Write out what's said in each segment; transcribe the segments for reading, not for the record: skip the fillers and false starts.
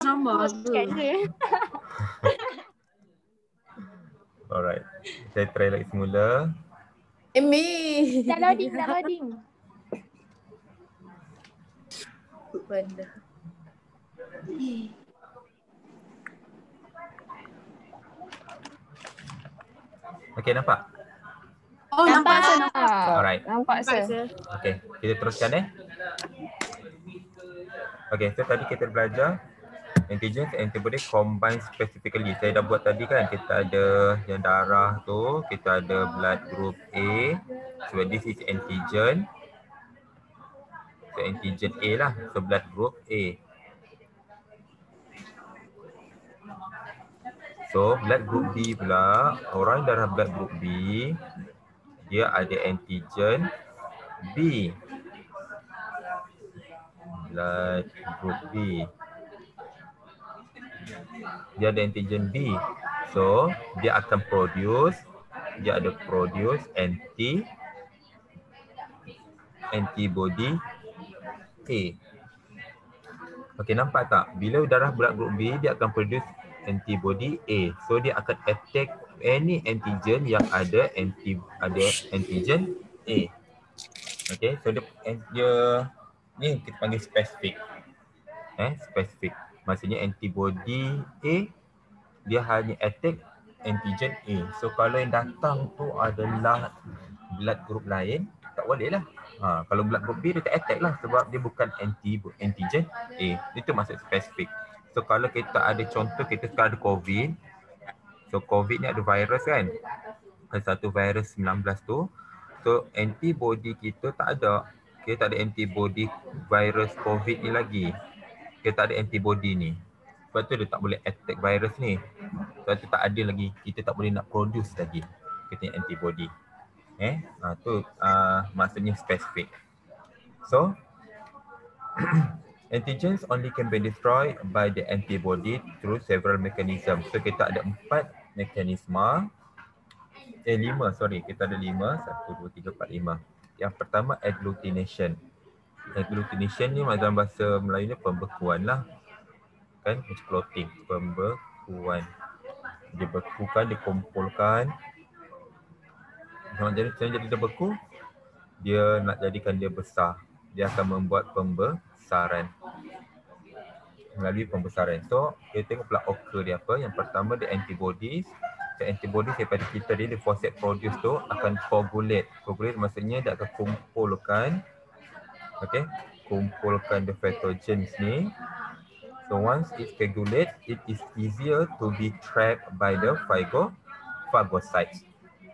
Sama Kan tu. dia. Alright. Saya try lagi semula. Emi. Dah loading, dah loading. Benda. Okay, nampak? Oh, nampak saya nampak. Alright. Nampak sir. Okay, kita teruskan Okay, so tadi kita belajar antigen and antibody combine specifically. Saya dah buat tadi kan, kita ada yang darah tu, kita ada blood group A. So this is antigen. So antigen A lah, so blood group A. So blood group B pula, orang darah blood group B, dia ada antigen B. Blood group B. Dia ada antigen B. So dia akan produce, dia ada produce antibody A. Okey, nampak tak? Bila darah blood group B, dia akan produce antibody A. So dia akan attack any antigen yang ada antigen A. Okey, so dia ni kita panggil spesifik. Spesifik. Maksudnya antibody A dia hanya attack antigen A. So kalau yang datang tu adalah blood group lain, tak boleh lah. Kalau blood group B dia tak attack lah sebab dia bukan antigen A. Itu maksud spesifik. So kalau kita ada contoh, kita sekarang ada COVID. So COVID ni ada virus kan. Ada satu virus 19 tu. So antibody kita tak ada. Kita tak ada antibody virus COVID ni lagi. Kita tak ada antibody ni. Sebab tu dia tak boleh attack virus ni. Sebab tu tak ada lagi. Kita tak boleh nak produce lagi. Kita punya antibody. Tu maksudnya spesifik. So antigens only can be destroyed by the antibody through several mechanisms. So kita ada 4 mekanisme. 5, sorry. Kita ada 5. 1, 2, 3, 4, 5. Yang pertama agglutination. Agglutination ni dalam bahasa Melayu ni pembekuan lah. Kan? Macam clotting. Pembekuan. Dia bekukan, dikumpulkan. Jadi dia beku, dia nak jadikan dia besar. Dia akan membuat pembesaran. Melalui pembesaran. So, kita tengok pula occur dia apa. Yang pertama dia antibodies. So, antibodies daripada kita dia phosphate produce tu akan coagulate. Coagulate maksudnya dia akan kumpulkan. Okay. Kumpulkan the pathogens ni. So, once it coagulate, it is easier to be trapped by the phagocytes.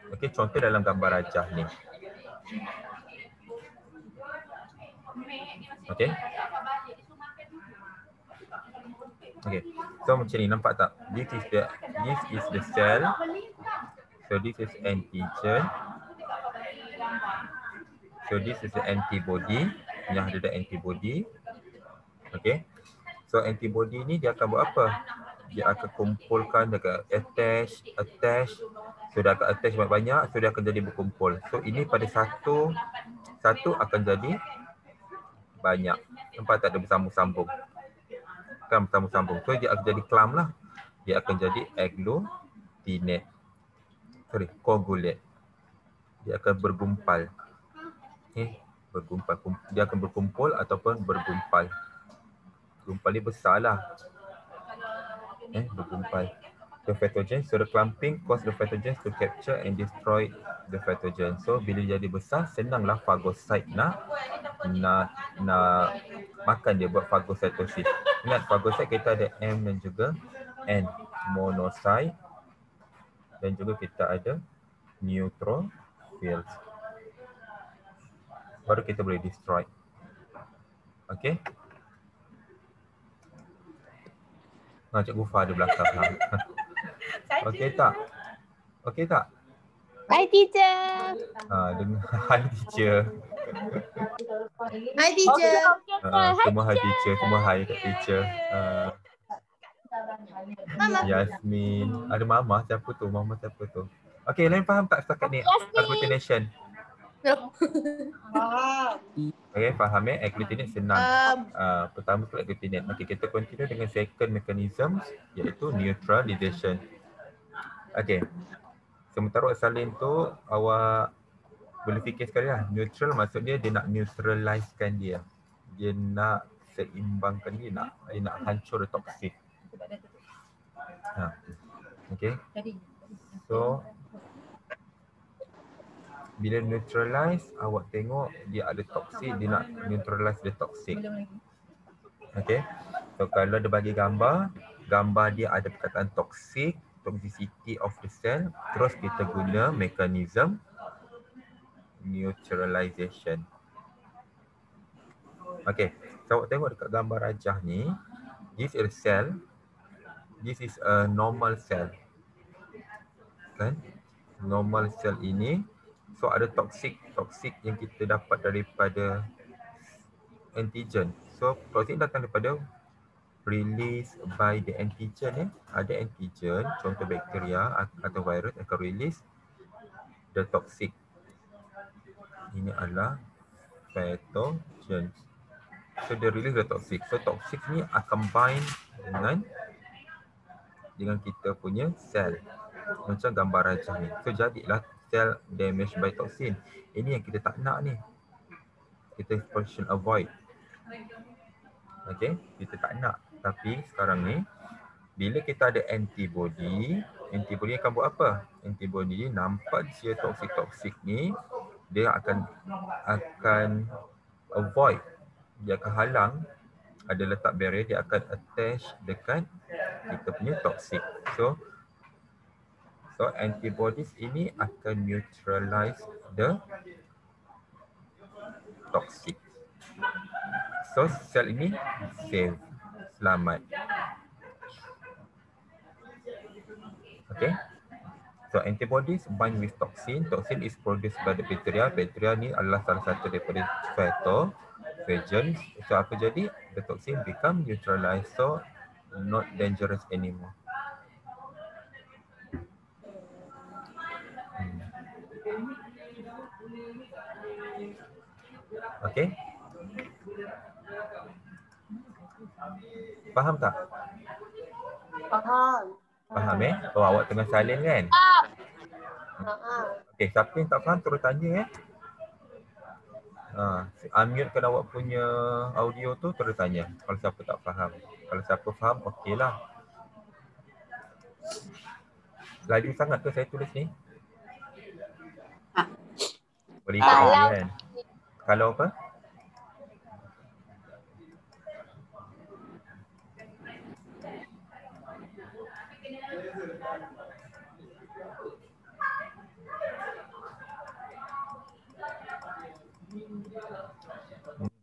Okay, contoh dalam gambar rajah ni. Okay. Okay, so macam ni, nampak tak? This is the cell. So this is antigen. So this is the antibody. Yang ada antibody. Okay. So antibody ni dia akan buat apa? Dia akan kumpulkan, dia akan attach. So dia akan attach banyak-banyak, so dia akan jadi berkumpul. So ini pada satu akan jadi banyak. Nampak tak, ada bersambung-sambung. Kan bersambung-sambung. So dia akan jadi clump lah. Dia akan jadi agglutinate. Coagulate. Dia akan bergumpal. Bergumpal. Dia akan berkumpul ataupun bergumpal. Gumpal ni besar lah. Bergumpal. The pathogen, so the clumping cause the pathogens to capture and destroy the pathogen. So bila jadi besar, senanglah phagocyte nak makan dia, buat phagocytosis. Ingat phagocyte kita ada M dan juga N, monocyte, dan juga kita ada neutrophils. Baru kita boleh destroy. Okay. Cikgu Fah ada belakang. Okey tak? Okey tak? Hi teacher. Dengar hi teacher. Hi teacher. Semua hi teacher, semua hi kat teacher. Mama. Yasmin, ada mama siapa tu? Mama siapa tu? Okey, lain faham tak setakat ni? Agglutination. Okay, faham agglutinated senang. Pertama tu agglutinated. Okay, kita continue dengan second mechanism iaitu neutralization. Okay. Sementara salin tu awak boleh fikir sekali lah. Neutral maksudnya dia nak neutralizekan dia. Dia nak seimbangkan dia, dia nak hancur toksik. Okay. So bila neutralize, awak tengok dia ada toksik, dia nak neutralize the toxic. Okay. So kalau dia bagi gambar dia ada perkataan toxic, toxicity of the cell. Terus kita guna mekanism neutralization. Okay. So awak tengok dekat gambar rajah ni, this is a cell. This is a normal cell. Kan? Normal cell ini, so ada toxic yang kita dapat daripada antigen. So toxic datang daripada release by the antigen. Ada antigen, contoh bakteria atau virus akan release the toxic. Ini adalah pathogen. So dia release the toxic. So toxic ni akan bind dengan kita punya sel. Macam gambar rajah ni. So jadilah cell damage by toxin. Ini yang kita tak nak ni. Kita function avoid. Okay, kita tak nak. Tapi sekarang ni, bila kita ada antibody akan buat apa? Antibody nampak dia toksik ni, dia akan avoid. Dia akan halang, ada letak barrier, dia akan attach dekat kita punya toxic. So antibodies ini akan neutralize the toxic. So sel ini save, selamat. Okay. So antibodies bind with toxin. Toxin is produced by the bacteria. Bacteria ni adalah salah satu daripada pathogens. So apa jadi? The toxin become neutralized, so not dangerous anymore. Okay. Faham tak? Faham. Faham Oh, awak tengah salin kan? Okay, siapa yang tak faham terus tanya unmutekan awak punya audio tu, terus tanya kalau siapa tak faham. Kalau siapa faham, okey lah. Laju sangat ke saya tulis ni? Boleh ikut lagi kan? Kalau apa?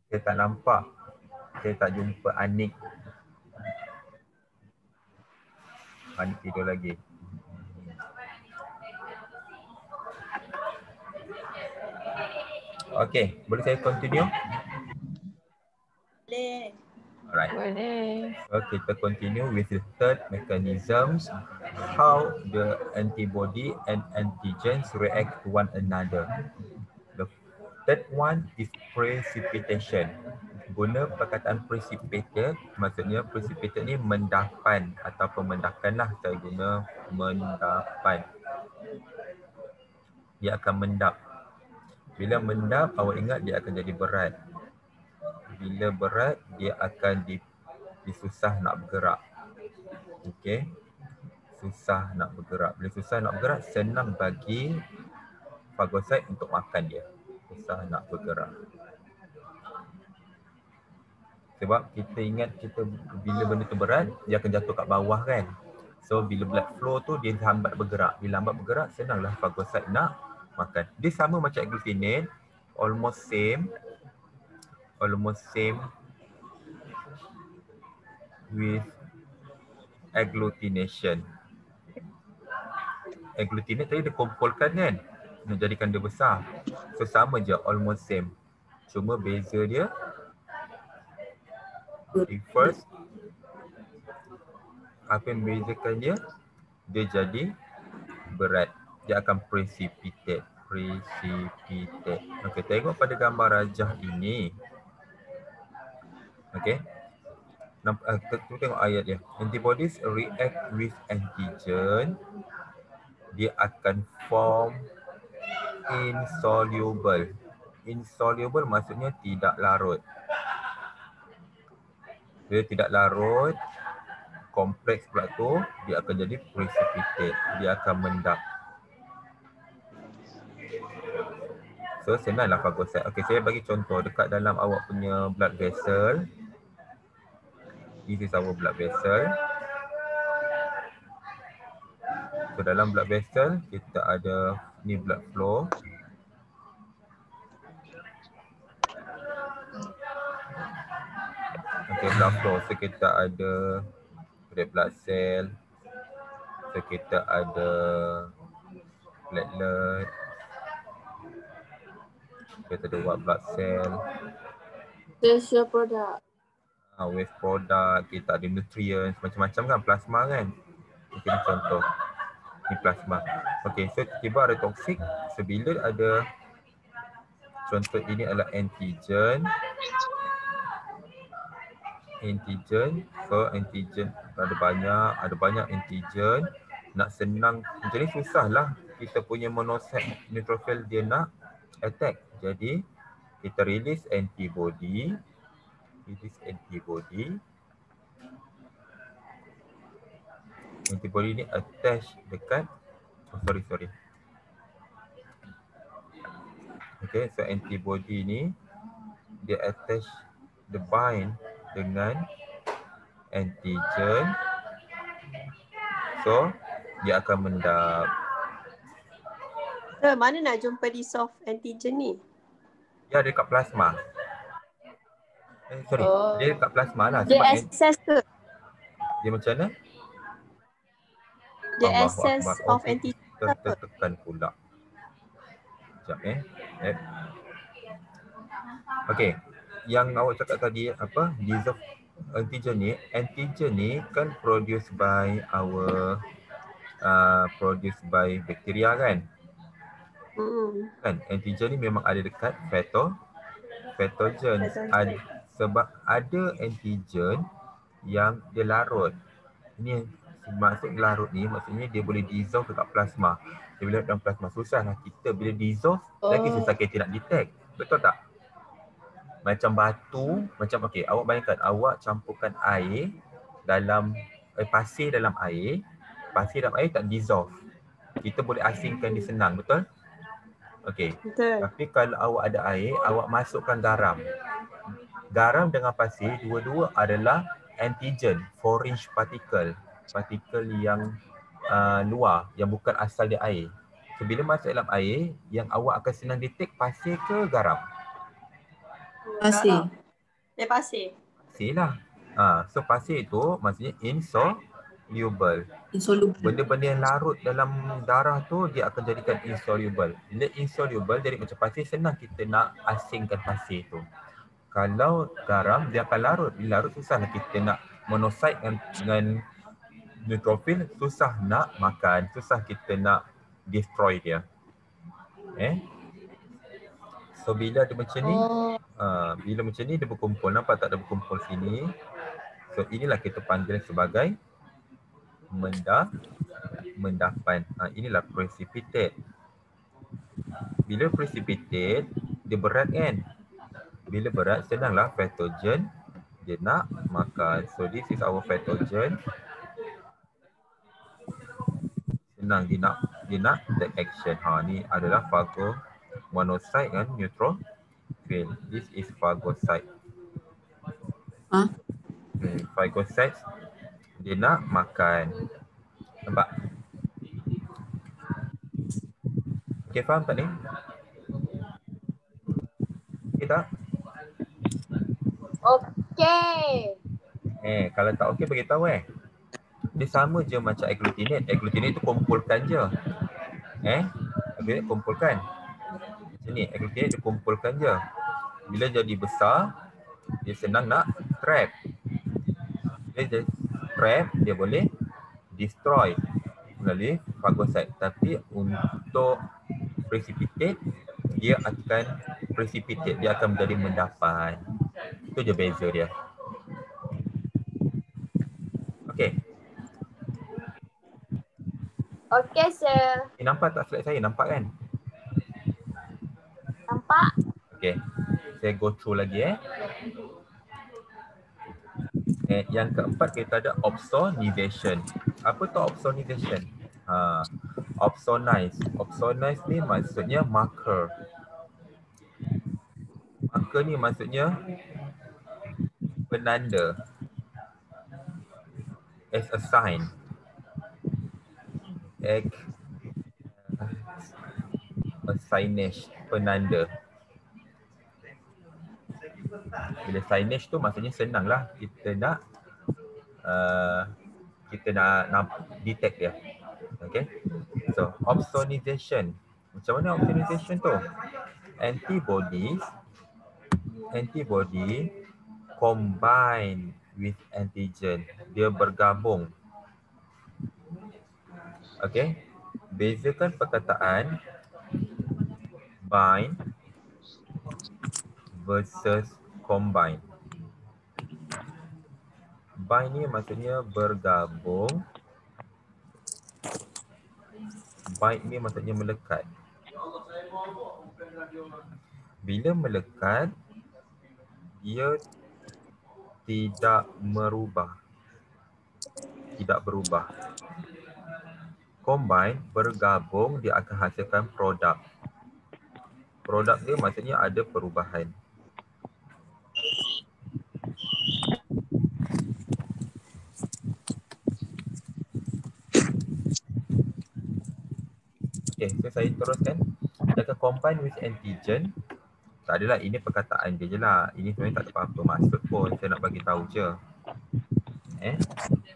Saya tak nampak. Saya tak jumpa Anik. Anik tidur lagi. Okay, boleh saya continue? Boleh. Alright. Boleh. So kita continue with the third mechanisms, how the antibody and antigens react to one another. The third one is precipitation. Guna perkataan precipitated, maksudnya precipitated ni mendapan atau mendakan lah. Saya guna mendapan. Dia akan mendap. Bila mendap, awak ingat dia akan jadi berat. Bila berat, dia akan disusah nak bergerak. Okey. Susah nak bergerak. Bila susah nak bergerak, senang bagi fagosit untuk makan dia. Susah nak bergerak. Sebab kita ingat bila benda tu berat, dia akan jatuh kat bawah kan. So bila blood flow tu dia lambat bergerak. Bila lambat bergerak, senanglah fagosit nak makan. Dia sama macam agglutinate, almost same with agglutination. Agglutinate tadi dia kumpulkan kan, menjadikan dia besar. So sama je, almost same. Cuma beza dia, first, apa yang membezakan dia? Dia jadi berat. Dia akan precipitate. precipitate. Okey, tengok pada gambar rajah ini. Okey. Kita tengok ayat dia. Antibodies react with antigen. Dia akan form insoluble. Insoluble maksudnya tidak larut. Bila tidak larut, kompleks pula tu, dia akan jadi precipitate. Dia akan mendap. So, senanglah phagocyte. Okey, saya bagi contoh dekat dalam awak punya blood vessel. This is our blood vessel. So, dalam blood vessel, kita ada ni blood flow. Okay, blood flow. So, kita ada red blood cell. So, kita ada platelet. Kita ada white blood cell. Special product. Waste product, kita ada nutrients, macam-macam kan, plasma kan. Okay, ni contoh. Ni plasma. Okay, so tiba ada toksik. So, bila ada, contoh ini adalah antigen. Antigen. So, antigen ada banyak antigen. Nak senang, macam ni susah lah. Kita punya monocyte neutrophil dia nak attack. Jadi, kita release antibody. Antibody ni attach dekat, sorry. Okay, so antibody ni dia attach, the bind dengan antigen. So, dia akan mendap. Mana nak jumpa di soft antigen ni? Dia ada dekat plasma. Dia dekat plasma lah. Dia access ke? Dia macam mana? Dia access of antigen. Tekan pula. Sekejap Okey. Yang awak cakap tadi apa? Dissolve antigen ni kan produced by bacteria kan? Kan antigen ni memang ada dekat pathogen. Sebab ada antigen yang dia larut. Ini maksud larut ni maksudnya dia boleh dissolve dekat plasma. Dia bila dalam plasma susahlah kita bila dissolve lagi susah kita nak detect. Betul tak? Macam batu, macam okey, awak bayangkan awak campurkan air dalam pasir dalam air. Pasir dalam air tak dissolve. Kita boleh asingkan dia senang, betul? Okey. Tapi kalau awak ada air, awak masukkan garam. Garam dengan pasir dua-dua adalah antigen, foreign particle. Partikel yang luar, yang bukan asal dia air. So, bila masuk dalam air, yang awak akan senang detect pasir ke garam? Pasir. Pasir. Pasir lah. So pasir tu maksudnya insoluble. Benda-benda yang larut dalam darah tu dia akan jadikan insoluble. Bila insoluble jadi macam pasir, senang kita nak asingkan pasir tu. Kalau garam dia akan larut. Bila larut susah kita nak monocyte dengan neutrophil, susah nak makan, susah kita nak destroy dia. So bila ada macam ni, bila macam ni dia berkumpul, nampak tak ada berkumpul sini. So inilah kita panggil sebagai mendapan. Inilah precipitate. Bila precipitate, dia berat kan? Bila berat, senanglah pathogen dia nak makan. So this is our pathogen. Senang dia nak take action. Ni adalah phagomonocyte kan, neutrophil. This is phagocyte. Phagocytes dia nak makan. Nampak? Okay, faham tak ni? Okay tak? Okay. Kalau tak okey beritahu Dia sama je macam agglutinate. Agglutinate tu kumpulkan je. Agglutinate kumpulkan. Macam ni, agglutinate dia kumpulkan je. Bila jadi besar, dia senang nak trap. Bila dia trap, dia boleh destroy melalui phagocyte. Tapi untuk precipitate, dia akan menjadi mendapan. Itu je beza dia. Okey. Okay, sir. Nampak tak slide saya? Nampak kan? Nampak? Okey. Saya go through lagi yang keempat kita ada opsonization. Apa tu opsonization? Opsonize. Opsonize ni maksudnya marker. Marker ni maksudnya penanda. As a sign. A signage, penanda. Bila signage tu maksudnya senang lah. Kita nak detect dia. Okay. So, opsonization. Macam mana opsonization tu? Antibody combine with antigen. Dia bergabung. Okay. Bezakan perkataan bind versus combine. Bind ni maksudnya bergabung. Bind ni maksudnya melekat. Bila melekat, dia tidak berubah. Combine, bergabung, dia akan hasilkan produk. Produk dia maksudnya ada perubahan. Okay, so saya teruskan. Kita combine with antigen. Tak adalah, ini perkataan dia je lah. Ini sebenarnya tak ada apa-apa maksud pun. Saya nak bagi tahu je.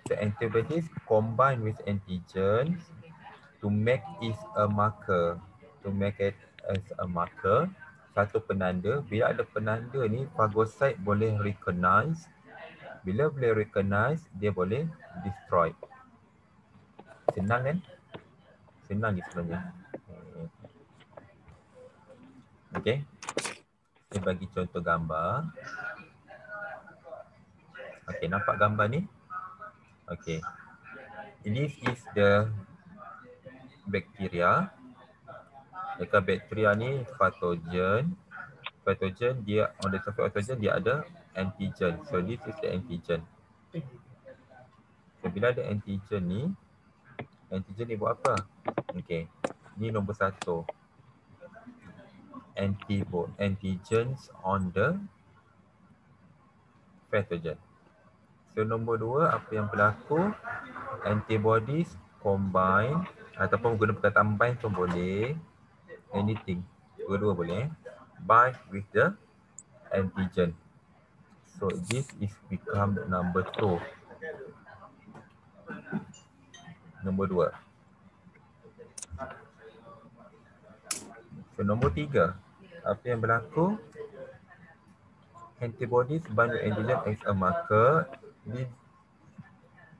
So antibodies combine with antigens to make it a marker. To make it as a marker. Satu penanda. Bila ada penanda ni, phagocyte boleh recognize. Bila boleh recognize, dia boleh destroy. Senang kan? Senang ni sebenarnya. Okay. Saya bagi contoh gambar. Okay, nampak gambar ni? Okay. This is the bacteria. Dekat bakteria ni pathogen. Pathogen dia on the surface pathogen dia ada antigen. So this is the antigen. So bila ada antigen ni buat apa? Okay. Ni nombor 1. Antigens on the pathogen. So nombor 2, apa yang berlaku? Antibodies combine ataupun guna perkataan bind pun boleh. Anything. Dua-dua boleh. Bind with the antigen. So this is become number 2. Nombor 2. So nombor 3. Apa yang berlaku? Antibodies bind with antigen as a marker.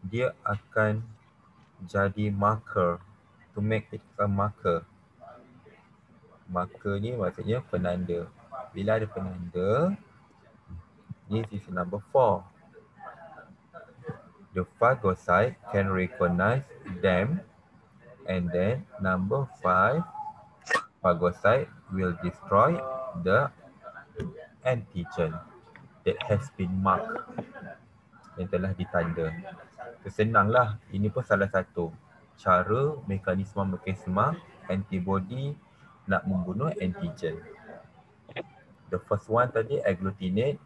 Dia akan jadi marker. To make it a marker. Marker ni maksudnya penanda. Bila ada penanda, this is number 4. The phagocyte can recognize them, and then number 5, phagocyte will destroy the antigen that has been marked, yang telah ditanda. Senanglah, ini pun salah satu cara mekanisme antibody nak membunuh antigen. The first one tadi agglutinate,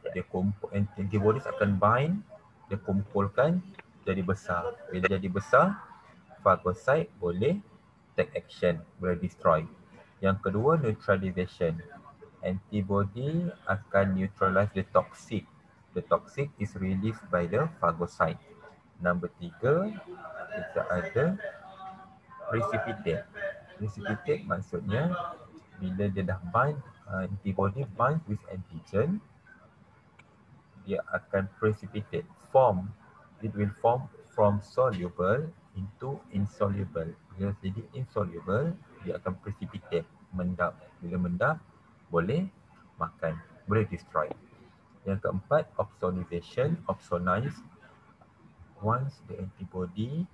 antibodies akan bind, dia kumpulkan jadi besar. Bila jadi besar, phagocyte boleh take action, boleh destroy. Yang kedua, neutralization. Antibody akan neutralize the toxic. The toxic is released by the phagocyte. Number 3, kita ada precipitate. Precipitate maksudnya bila dia dah bind, antibody bind with antigen, dia akan precipitate, it will form from soluble into insoluble. Bila jadi insoluble, dia akan precipitate. mendap. Bila mendap, boleh makan, boleh destroy. Yang keempat, opsonization, opsonize. Once the antibody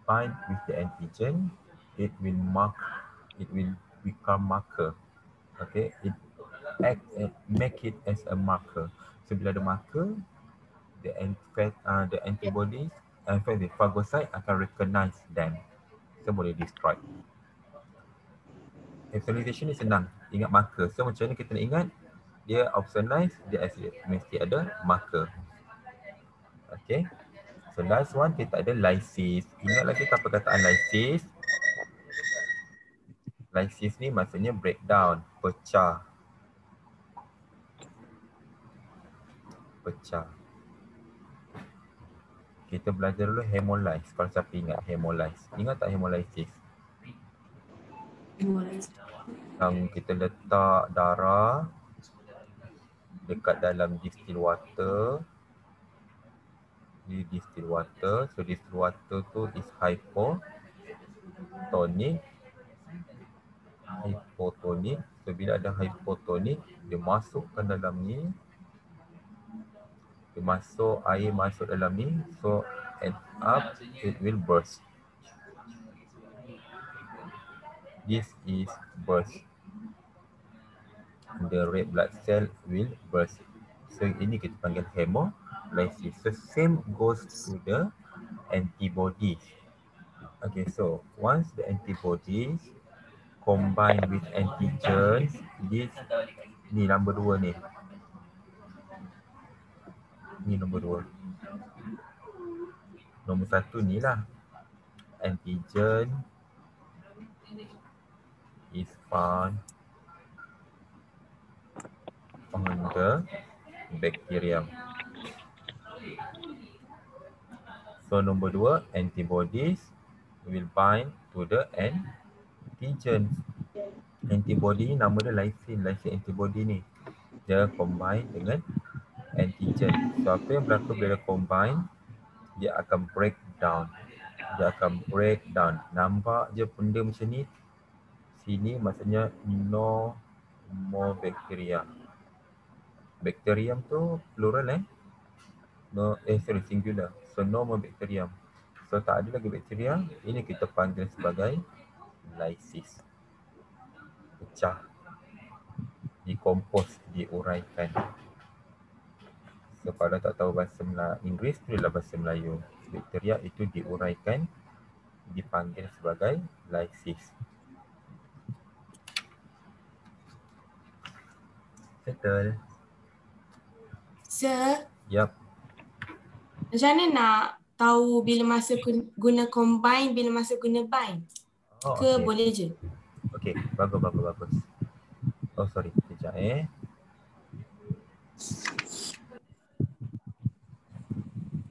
bind with the antigen, it will become marker. Okay, it make it as a marker. So bila ada marker, the antibodies, the phagocyte akan recognize them. So boleh destroy. Opsonization ni senang, ingat marker. So macam mana kita nak ingat? Dia opsonize, dia mesti ada marker. Okay. So last one, kita ada lysis. Ingat lagi tak perkataan lysis? Lysis ni maksudnya breakdown, pecah. Pecah. Kita belajar dulu hemolyze. Kalau siapa ingat hemolyze. Ingat tak hemolysis? Yang kita letak darah dekat dalam distilled water. Di distilled water. So distilled water tu is hypotonic. So bila ada hypotonic, dia masukkan dalam ni. Dia masuk, air masuk dalam ni. So end up it will burst. This is burst. The red blood cell will burst. So ini kita panggil hemolysis. So same goes to the antibodies. Okay, so once the antibodies combine with antigens, this ni nombor 2 ni. Ni nombor 2. Nombor 1 ni lah. Antigen is found on the bacterium. So nombor 2, antibodies will bind to the antigens. Antibody nama dia lysin antibody ni. Dia combine dengan antigen. So apa yang berlaku bila combine? Dia akan break down. Nampak je benda macam ni. Sini maksudnya no more bacteria. Bacterium tu plural singular. So no more bacterium. So tak ada lagi bakteria. Ini kita panggil sebagai lysis. Pecah. Decompose, diuraikan. So kalau tak tahu bahasa Inggeris, itulah bahasa Melayu. Bakteria itu diuraikan, dipanggil sebagai lysis. Settle. Sir, Yup. macam mana nak tahu bila masa guna combine, bila masa guna bind? Oh, Ke okay. boleh je? Okey, bagus. Oh, sorry. Sekejap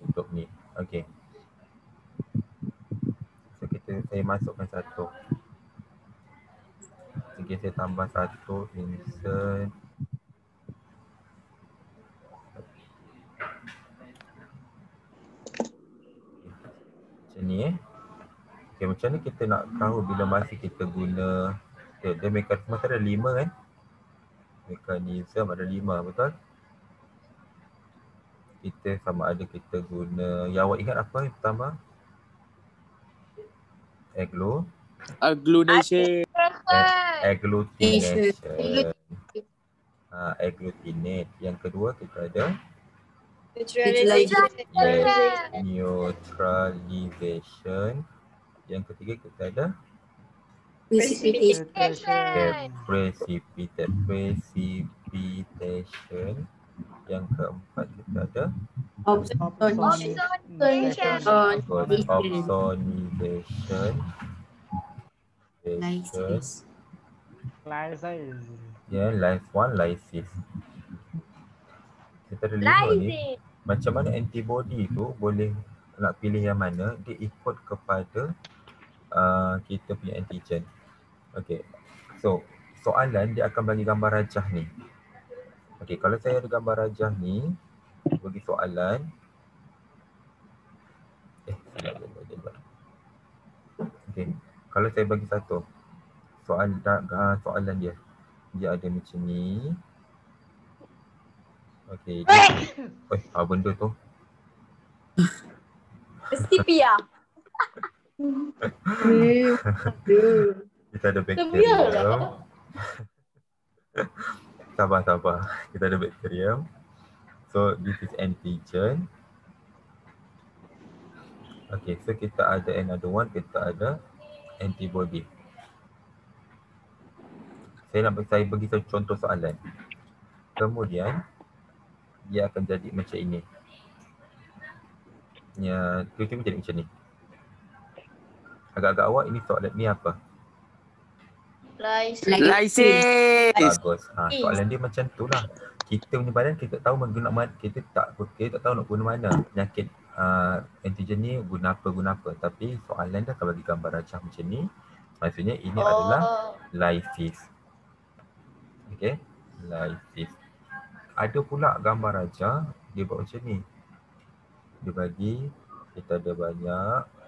Untuk ni. Okey. So, saya masukkan satu. Okey, saya tambah satu. Insert. Macam ni Okay, macam mana kita nak tahu bila masa kita guna dia mekanisme ada 5 kan? Mekanisme ada 5, betul? Kita sama ada kita guna, yang awak ingat apa yang pertama? Agglutination. Agglutination. Agglutinate. Yang kedua kita ada neutralization. Yang ketiga kita ada precipitation. Yang keempat kita ada opsonization. Last one, lysis. Kita ada 5 ni. Macam mana antibody tu boleh nak pilih yang mana, dia ikut kepada kita punya antigen. Okay. So, soalan dia akan bagi gambar rajah ni. Okay, kalau saya ada gambar rajah ni, bagi soalan. Okay, kalau saya bagi satu. So, soalan dia. Dia ada macam ni. Okey. Benda tu. Stevia. Kita ada bakterium. Sabar. Kita ada bakterium. So this is antigen. Okay, so kita ada another one, kita ada antibody. Saya bagi satu contoh soalan. Kemudian dia akan jadi macam ini. Ya, tiba-tiba jadi macam ni. Agak-agak awak ini soalan ni apa? Lysis. Bagus. Soalan dia macam tu lah. Kita punya badan kita tahu guna mana, kita tak tahu nak guna mana. Penyakit antigen ni guna apa. Tapi soalan dia akan bagi gambar rajah macam ni. Maksudnya ini adalah lysis. Okay, lysis. Ada pula gambar rajah dia buat macam ni. Dia bagi kita ada banyak.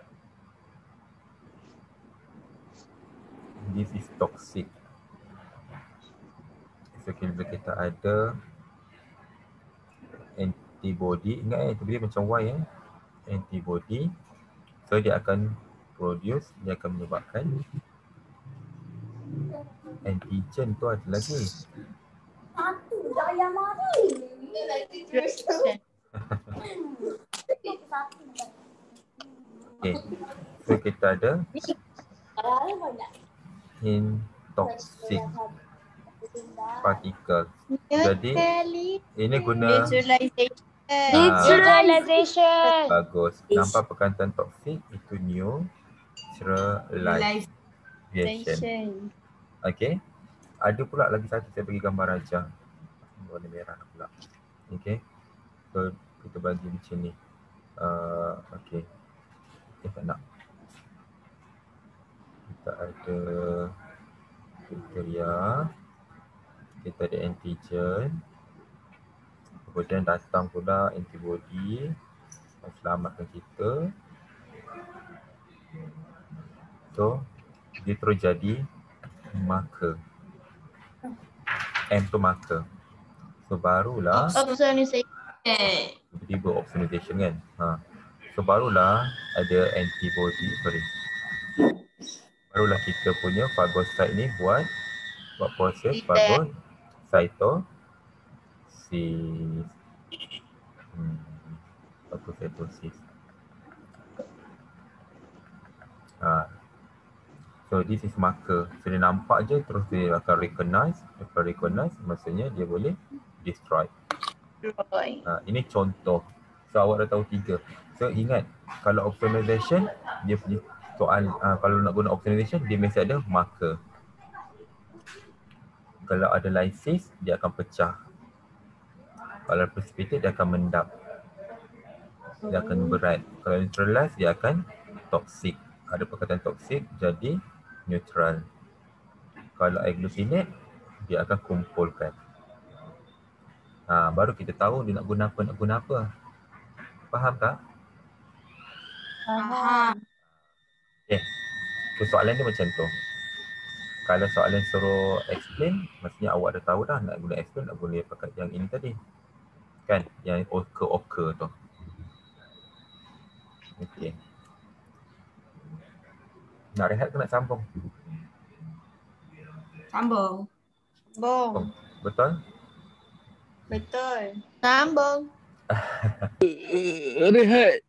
This is toxic. So kita ada antibody. Ingat antibody macam Y antibody. So dia akan produce, dia akan menyebabkan antigen tu ada lagi. Okay. So kita ada toxic particle. Jadi ini guna Neutralization. bagus. Nampak perkataan toxic itu neutralization. Okay. Ada pula lagi satu saya bagi gambar rajah. Warna merah pula. Okay. So kita bagi macam ni. Okay. Tak nak. Kita ada bakteria. Kita ada antigen. Kemudian datang pula antibody yang selamatkan kita. So, dia terus jadi marker. M tu marker. So, barulah tiba-tiba opsonization kan. So, barulah ada antibody, barulah kita punya phagocyte ni buat proses phagocytosis. Phagocytosis. So this is marker. So dia nampak je terus dia akan recognize. Maksudnya dia boleh destroy. Ini contoh. So awak dah tahu 3. So ingat kalau opsonization dia punya soal kalau nak guna opsonization dia mesti ada marker. Kalau ada lysis dia akan pecah. Kalau precipitate dia akan mendap. Dia akan berat. Kalau neutralize dia akan toxic. Ada perkataan toxic jadi neutral. Kalau agglutinate dia akan kumpulkan. Baru kita tahu dia nak guna apa. Faham tak? Faham. Okay. So, soalan dia macam tu. Kalau soalan suruh explain, maksudnya awak dah tahu dah nak guna explain, nak boleh pakai yang ini tadi. Kan? Yang occur tu. Okay. Nak rehat ke nak sambung? Sambung. Betul? Betul. Sambung. Rehat.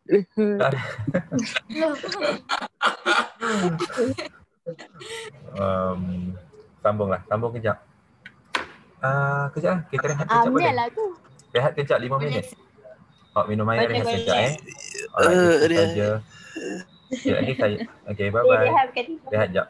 Sambung kejap. Kita rehat kejap boleh? Rehat kejap 5 minit. Minum air, rehat kejap Alright, itu saja. Nanti saya. Okay, bye-bye. Rehat kejap.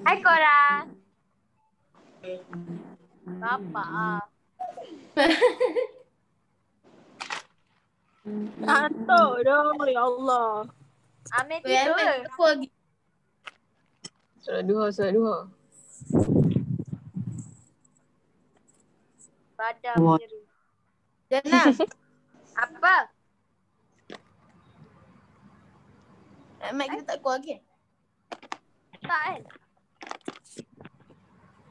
Hai korang. Bapak. Ngantuk dah, ya Allah. Amir tidur. Apa lagi? Solat duha. Badan Wah. biru. Jana. Apa? Mak kita tak keluar lagi. Tak kan?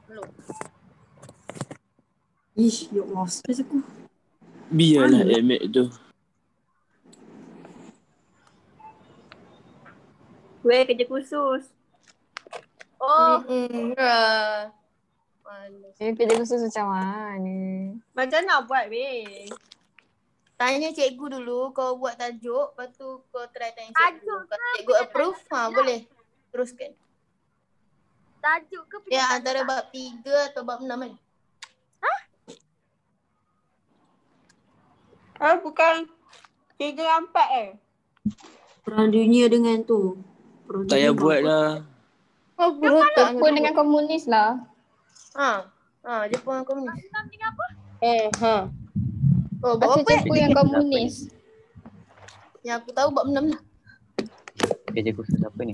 Belum. Ish, ya Allah, stress aku. Biarlah Mana? Emek tu. Weh, kerja khusus. Oh, Malas. Dia kerja khusus macam mana? Macam nak buat, weh? Tanya cikgu dulu, kau buat tajuk, lepas tu kau try tanya Tajuk cikgu. ke Kalau cikgu approve, boleh. Teruskan. tajuk ke Ya, penyataan? antara bab 3 atau bab 6 kan? Bukan 3 dan 4 Perang dunia dengan tu. Perang Tak payah dunia buat berapa? lah. Oh, berotak. Jepun dengan komunis lah. Jepun komunis. Enam dengan apa? Oh, bab Baca apa ya? Jepun yang komunis. Yang aku tahu bab 6 lah. Kerja khusus apa ni?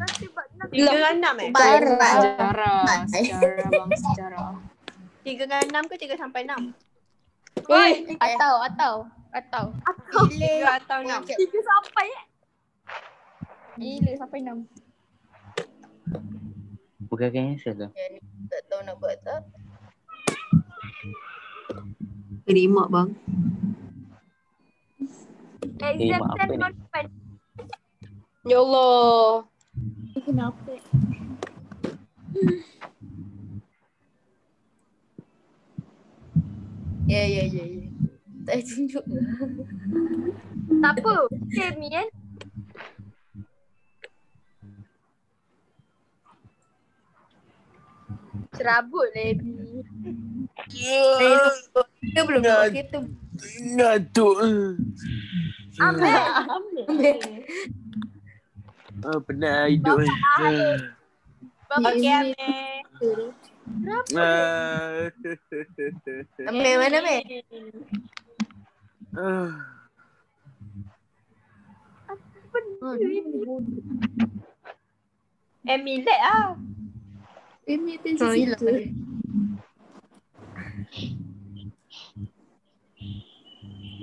Nanti buat 6. 3 dan 6 Sejarah. Bye. Sejarah bang, sejarah. 3 dan 6 ke 3 sampai 6? Atau. 3 atau 6? 3 sampai Gila sampai 6. Bukan cancel lah. Yang ni tak tahu nak buat tak. Terima bang. Exemption apa ni? non-pen. Ya Allah. Kenapa? Ya. Tak tunjuk lah. Tak apa. Same kan? Serabut Lebi. Kita belum buat kita. Ngantuk. Ambil. Penat hidup. Okey, Amir. Ambil mana Ambil? Emilet lah.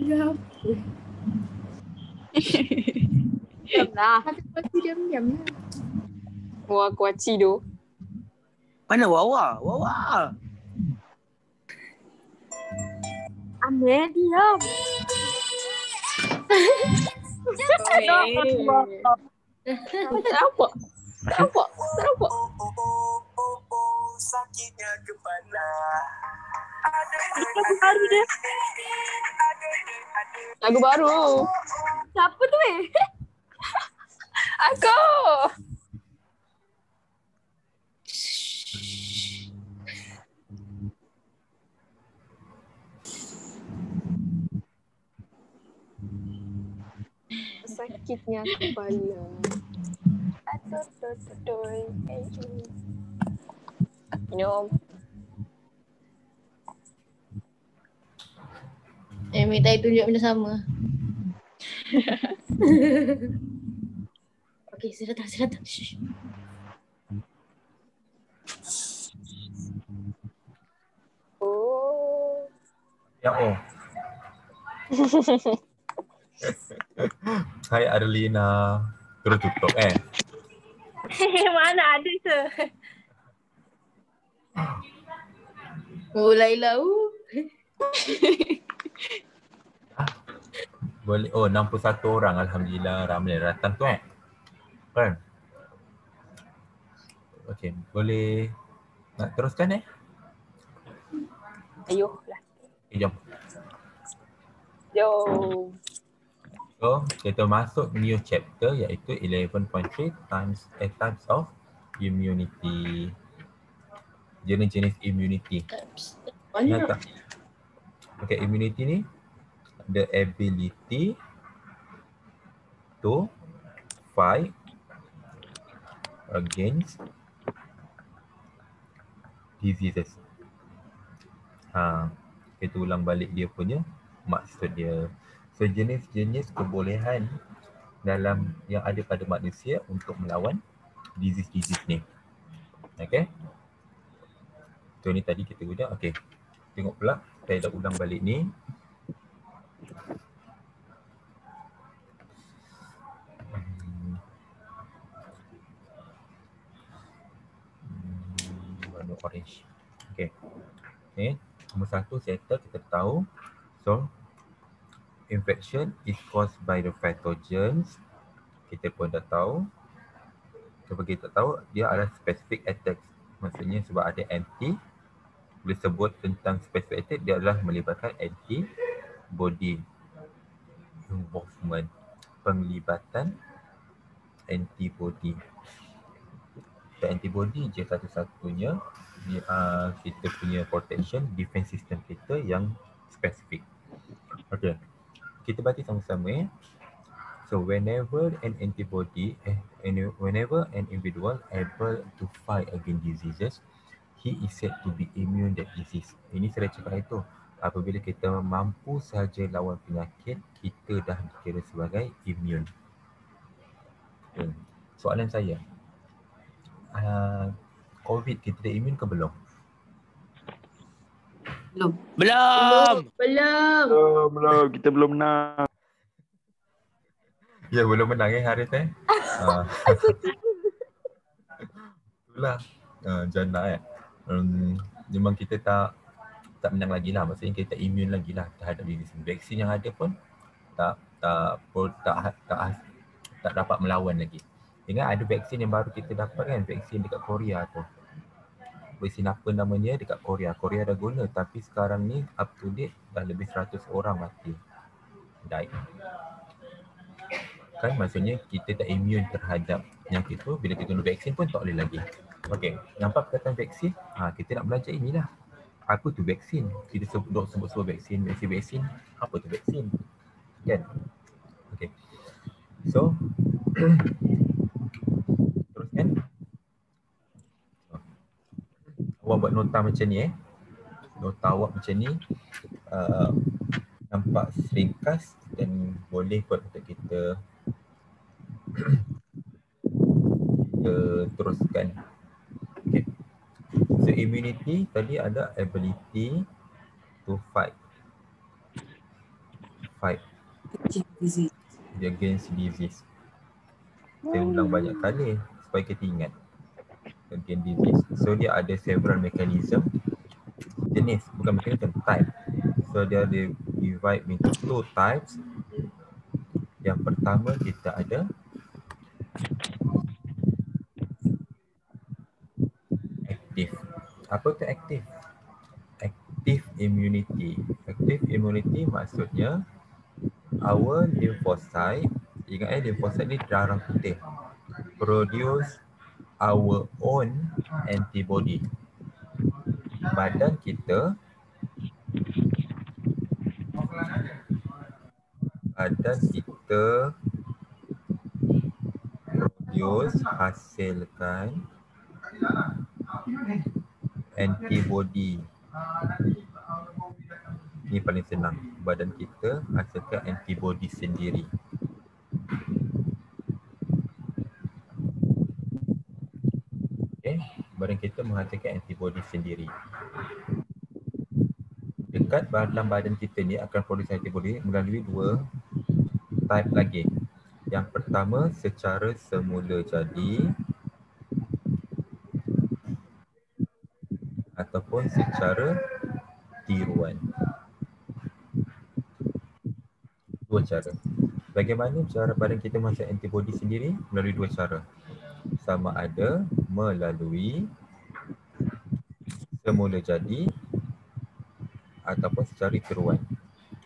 Hilang. Diam lah. Wah, kuaci tu. Mana Wawa? Wawa. Ambil diam. Nampak. Sakitnya kepala. Lagu baru dia. Lagu baru. Siapa tu Aku. Sakitnya kepala. Minum. Minta tunjuk benda sama. Okey, saya datang. Shh. Oh. Ya oh. Hai Arlina. Terus tutup Mana ada tu? Oh, Laila. Boleh. Oh, 61 orang. Alhamdulillah. Ramai datang tu kan? Okey, boleh nak teruskan Ayuh lah. Jom. Jom. So, kita masuk new chapter iaitu 11.3 types of immunity. Jenis-jenis immunity. Ingat tak? Okay, immunity ni the ability to fight against diseases. Kita ulang balik dia punya maksud dia. So jenis-jenis kebolehan dalam yang ada pada manusia untuk melawan disease ni. Okay. So ni tadi kita guna. Okay. Tengok pula. Saya dah ulang balik ni. Warna orange. Okay. Okay. Nombor 1 settle, kita tahu. So, infection is caused by the pathogens. Kita pun dah tahu. Sebab kita tahu dia adalah specific attack. Maksudnya sebab ada anti. Boleh sebut tentang specific attack, dia adalah melibatkan antibody involvement. Penglibatan antibody. Dan antibody je satu-satunya kita punya protection defense system kita yang spesifik. Okay. Kita baca sama-sama. So whenever an antibody, whenever an individual able to fight against diseases, he is said to be immune that disease. Ini saya cakap itu. Apabila kita mampu sahaja lawan penyakit, kita dah dikira sebagai immune. Soalan saya, COVID kita dah immune ke belum? Belum. Belum. Kita belum menang. Ya, belum menang Haris itulah jana memang kita tak menang lagi lah. Maksudnya kita immune lagi lah terhadap diri sendiri. Vaksin yang ada pun tak dapat melawan lagi. Ingat ada vaksin yang baru kita dapat kan, vaksin dekat Korea tu. Vaksin apa namanya dekat Korea. Korea dah guna tapi sekarang ni up to date dah lebih 100 orang mati. Died. Kan maksudnya kita tak immune terhadap penyakit tu. Bila kita guna vaksin pun tak boleh lagi. Okey, nampak perkataan vaksin? Kita nak belajar inilah. Apa tu vaksin? Kita sebut vaksin. Apa tu vaksin? Kan? Okey. So, teruskan. Awak buat nota macam ni Nota awak macam ni. Nampak ringkas dan boleh buat untuk kita teruskan. Okay. So immunity tadi ada ability to fight against disease. Saya ulang banyak kali supaya kita ingat. Against disease. So dia ada several mechanism. Jenis, bukan mechanism, type. So dia divide into 2 types. Yang pertama kita ada active. Apa tu active? Active immunity. Active immunity maksudnya our lymphocyte, ingat lymphocyte ni darah putih, produce our own antibody. Badan kita hasilkan antibody. Ini paling senang. Badan kita hasilkan antibody sendiri. Okay. Badan kita menghasilkan antibody sendiri. Dekat dalam badan kita ni akan produce antibody melalui 2 type lagi. Yang pertama secara semula jadi ataupun secara tiruan. 2 cara. Bagaimana cara badan kita menghasilkan antibody sendiri? Melalui 2 cara. Sama ada melalui semula jadi ataupun secara tiruan.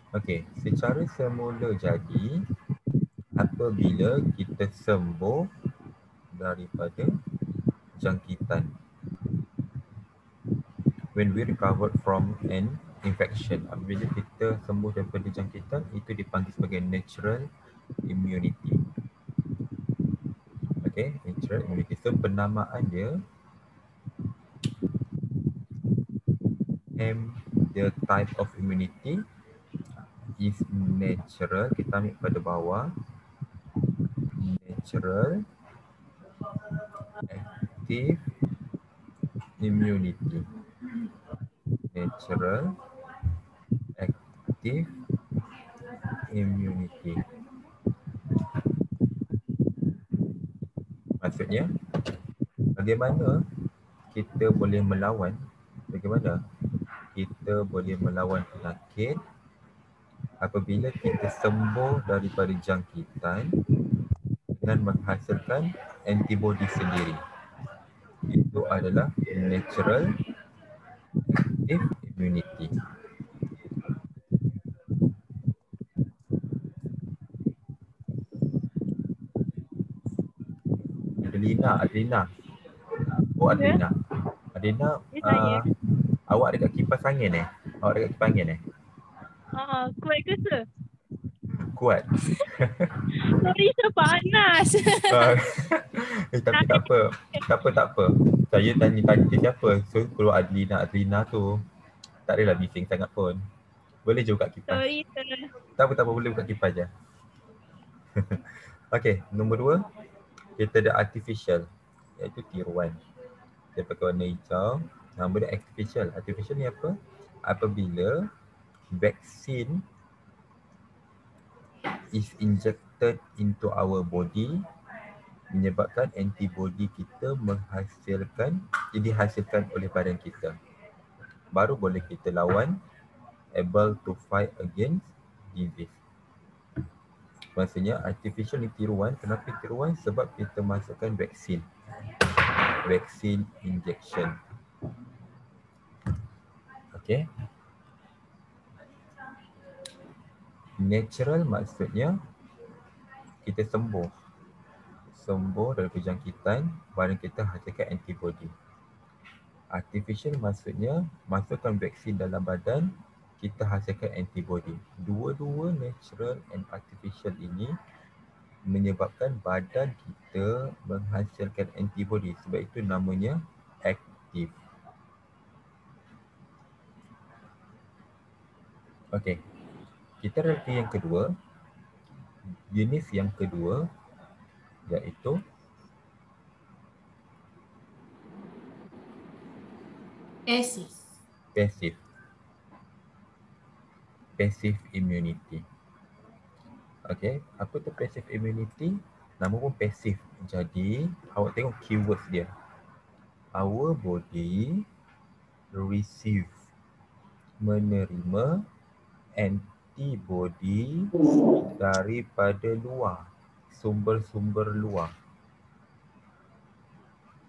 Okey, secara semula jadi apabila kita sembuh daripada jangkitan. When we recovered from an infection. Apabila kita sembuh daripada jangkitan, itu dipanggil sebagai natural immunity. Okay, natural immunity. So penamaan dia the type of immunity is natural. Kita ambil pada bawah. Natural active immunity. Natural active immunity. Maksudnya, bagaimana kita boleh melawan, bagaimana kita boleh melawan penyakit apabila kita sembuh daripada jangkitan dengan menghasilkan antibodi sendiri. Itu adalah natural active immunity. Adrina. Oh, Adrina. Adrina, awak dekat kipas angin Awak dekat kipas angin Kuat ke sir? Kuat. Sorry sir, panas. Tapi tak apa. Saya tanya dia siapa. So keluar Adrina tu. Tak adalah bising sangat pun. Boleh je buka kipas. Sorry sir. Tak apa, boleh buka kipas je. Okey, nombor 2. Kita ada artificial, iaitu tiruan. Dia pakai warna hijau. Nama dia artificial. Artificial ni apa? Apabila vaksin is injected into our body, menyebabkan antibody kita dihasilkan oleh badan kita. Baru boleh kita lawan, able to fight against disease. Maksudnya artificial ni tiruan. Kenapa tiruan? Sebab kita masukkan vaksin. Vaksin injection. Okay. Natural maksudnya kita sembuh daripada jangkitan, badan kita hasilkan antibody. Artificial maksudnya masukkan vaksin dalam badan, kita hasilkan antibody. Dua-dua natural and artificial ini menyebabkan badan kita menghasilkan antibody. Sebab itu namanya aktif. Okey. Kita reti yang kedua. Jenis yang kedua iaitu passive immunity. Okay, apa tu passive immunity? Nama pun passive. Jadi, awak tengok keywords dia. Our body receive, menerima antibody daripada luar, sumber-sumber luar.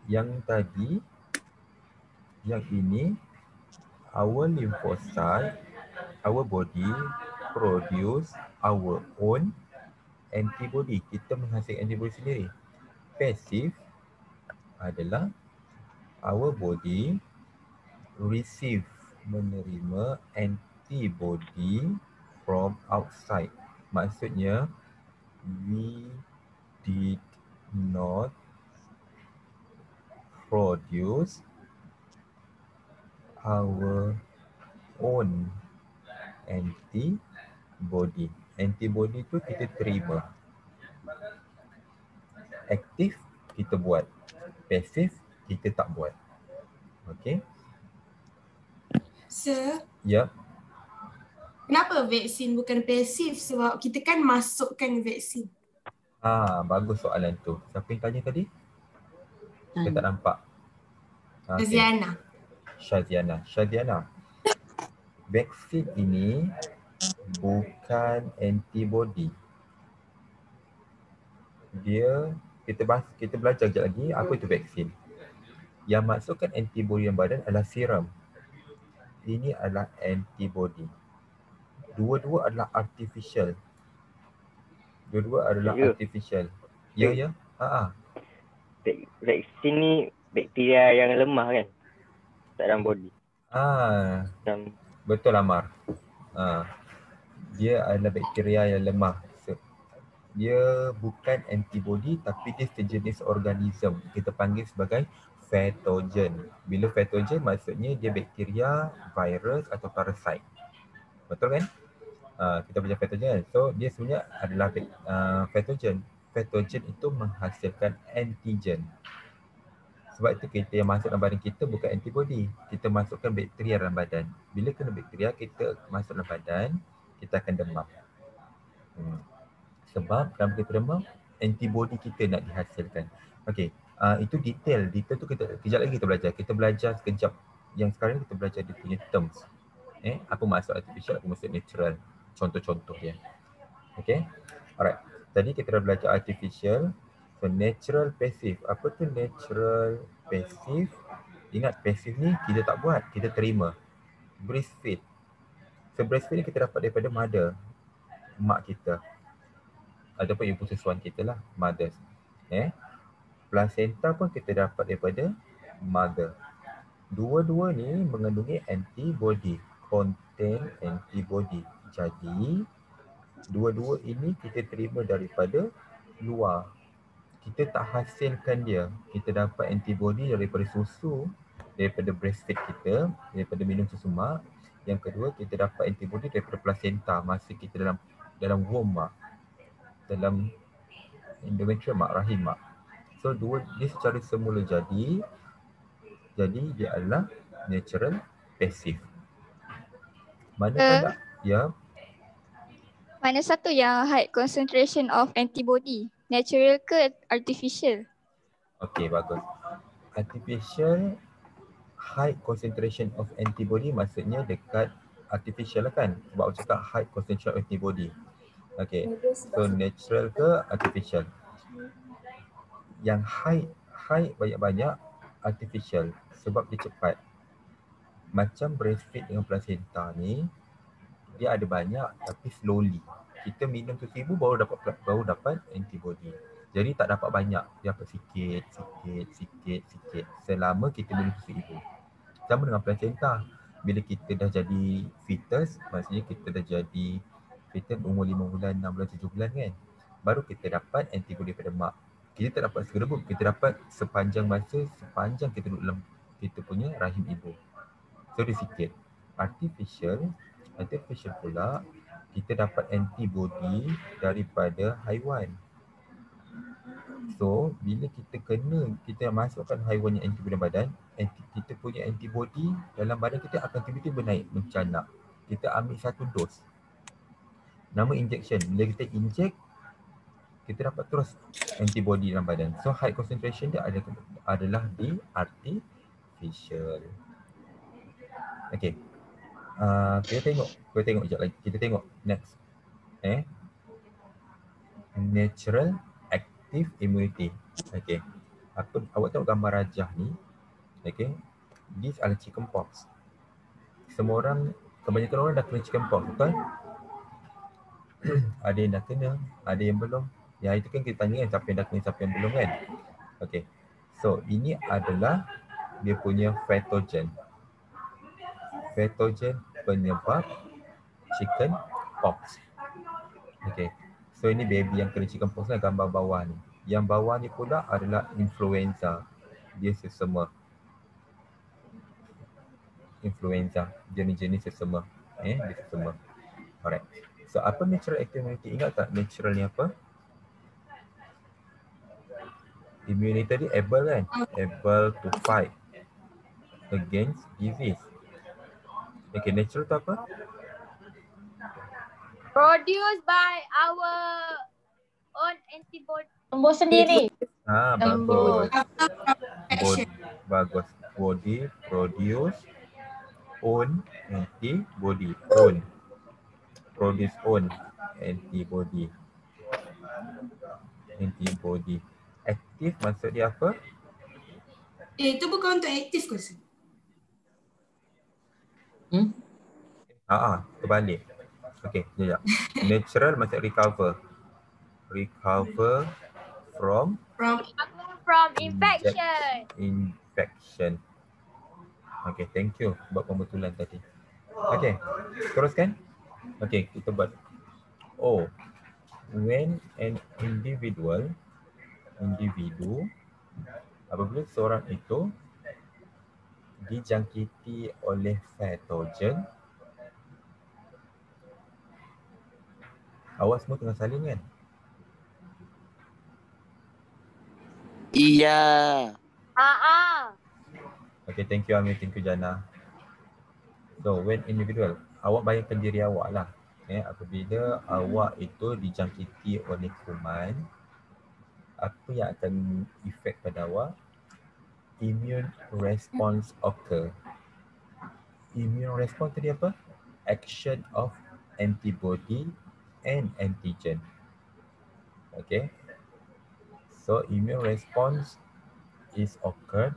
Yang tadi, yang ini, our lymphocyte, our body produce our own antibody. Kita menghasilkan antibody sendiri. Passive adalah our body receive, menerima antibody from outside. Maksudnya, we did not produce our own antibody. Antibody tu kita terima. Aktif kita buat. Pasif kita tak buat. Okay. Sir, Ya. kenapa vaksin bukan pasif? Sebab kita kan masukkan vaksin. Bagus soalan tu. Siapa yang tanya tadi? Saya tak nampak. Syaziana. Vaksin ini bukan antibody. Kita belajar sekejap lagi apa itu vaksin. Yang masukkan antibody yang badan adalah serum. Ini adalah antibody. Dua-dua adalah artificial. Artificial. Ya. Vaksin ni bakteria yang lemah kan? Dalam body. Betul Amar. Dia adalah bakteria yang lemah. Dia bukan antibody tapi dia sejenis organism. Kita panggil sebagai pathogen. Bila pathogen maksudnya dia bakteria, virus atau parasite. Betul kan? Kita belajar pathogen. So dia sebenarnya adalah pathogen. Pathogen itu menghasilkan antigen. Sebab itu kita yang masuk dalam badan kita bukan antibody. Kita masukkan bakteria dalam badan. Bila kena bakteria, kita masuk dalam badan, kita akan demam. Sebab dalam kita demam, antibody kita nak dihasilkan. Okey, itu detail tu kejap lagi kita belajar. Kita belajar sekejap. Yang sekarang kita belajar dia punya terms. Apa maksud artificial, apa maksud natural. Contoh-contoh dia. Okey. Alright. Tadi kita dah belajar artificial. So natural passive. Apa tu natural passive? Ingat passive ni kita tak buat, kita terima. Breastfeed. So breastfeed ni kita dapat daripada mother, mak kita. Ataupun ibu susuan kita lah, mothers. Placenta pun kita dapat daripada mother. Dua-dua ni mengandungi antibody, contain antibody. Jadi dua-dua ini kita terima daripada luar. Kita tak hasilkan dia. Kita dapat antibody daripada susu, daripada breastfeed kita, daripada minum susu mak. Yang kedua, kita dapat antibody daripada placenta masa kita dalam womb mak. Dalam endometrium mak, rahim mak. So dua dia secara semula jadi dia adalah natural passive. Mana tak? Ya. Mana satu yang high concentration of antibody? Natural ke artificial? Okey, bagus. Artificial high concentration of antibody maksudnya dekat artificial lah kan? Sebab aku cakap high concentration of antibody. Okey. So natural ke artificial? Yang high banyak-banyak artificial sebab dia cepat. Macam breastfeed dengan placenta ni, dia ada banyak tapi slowly. Kita minum susu ibu baru dapat antibody. Jadi tak dapat banyak, dia dapat sikit. Selama kita minum susu ibu. Sama dengan placenta. Bila kita dah jadi fetus, maksudnya kita dah jadi fetus umur 5 bulan, 6 bulan, 7 bulan kan. Baru kita dapat antibody daripada mak. Kita tak dapat segerebuk, kita dapat sepanjang masa, sepanjang kita duduk dalam kita punya rahim ibu. So dia sikit. Artificial pula kita dapat antibody daripada haiwan. So bila kita masukkan haiwan yang antibody dalam badan, kita punya antibody dalam badan kita akan tiba-tiba naik mencanak. Kita ambil satu dos. Nama injection. Bila kita inject, kita dapat terus antibody dalam badan. So high concentration dia adalah di artificial. Okay. Kita tengok sekejap lagi. Kita tengok next. Natural active immunity. Okay. Awak tengok gambar rajah ni. Okay. This adalah chicken pox. Kebanyakan orang dah kena chicken pox, betul? Ada yang dah kena, ada yang belum. Ya, itu kan kita tanya kan siapa yang dah kena, siapa yang belum kan. Okay. So ini adalah dia punya pathogen. Pathogen penyebab chicken pox. Okay. So ini baby yang kena chicken pox lah, gambar bawah ni. Yang bawah ni pula adalah influenza. Dia sesama. Influenza. Jenis-jenis sesama. Dia sesama. Alright. So apa natural active immunity? Ingat tak natural ni apa? Immunity tadi able kan? Able to fight against disease. Okay, natural tu apa? Produced by our own antibody. Tumbuh sendiri. Bagus. Bagus. Body produce own antibody. Produce own antibody. Aktif maksud dia apa? Itu bukan untuk aktif ke? Terbalik. Okey, sekejap. Natural maksud recover. Recover from infection. Okey, thank you buat pembetulan tadi. Okey, teruskan. Okey, kita buat. When an individu apabila seorang itu dijangkiti oleh pathogen. Awak semua tengah salin kan? Iya. Okay, thank you Amir, thank you Jana. So when individual, awak bayangkan diri awak lah. Apabila awak itu dijangkiti oleh kuman, apa yang akan efek pada awak? Immune response occur. Immune response tadi apa? Action of antibody and antigen. Okay. So immune response is occurred.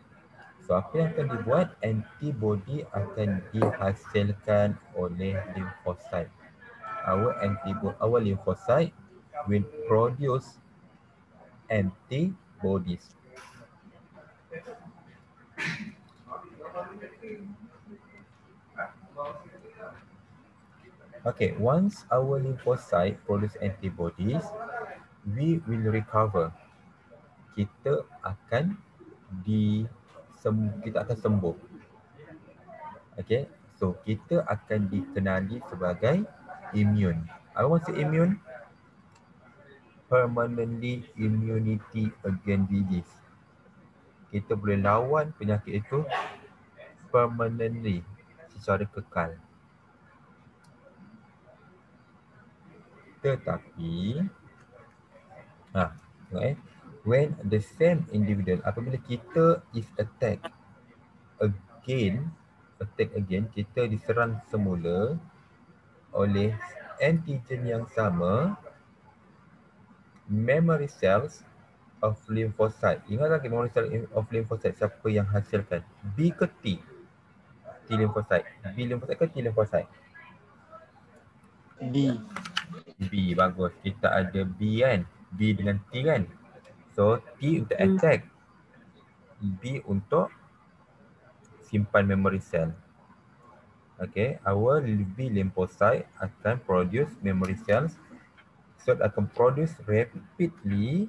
So apa yang akan dibuat? Antibody akan dihasilkan oleh limfosit. Our lymphocyte will produce antibodies. Okay, once our lymphocyte produce antibodies, we will recover. Kita akan sembuh. Okay, so kita akan dikenali sebagai immune. Apa maksud immune? Permanently immunity against disease. Kita boleh lawan penyakit itu permanently, secara kekal. Tetapi, when the same individual, apabila kita is attacked again, kita diserang semula oleh antigen yang sama, memory cells of lymphocyte. Ingat lagi memory cell of lymphocyte siapa yang hasilkan? B ke T? T lymphocyte. B lymphocyte ke T lymphocyte? B, bagus. Kita ada B kan? B dengan T kan? So T untuk attack, B untuk simpan memory cell. Okay, our B lymphocyte akan produce memory cells, so that akan produce rapidly,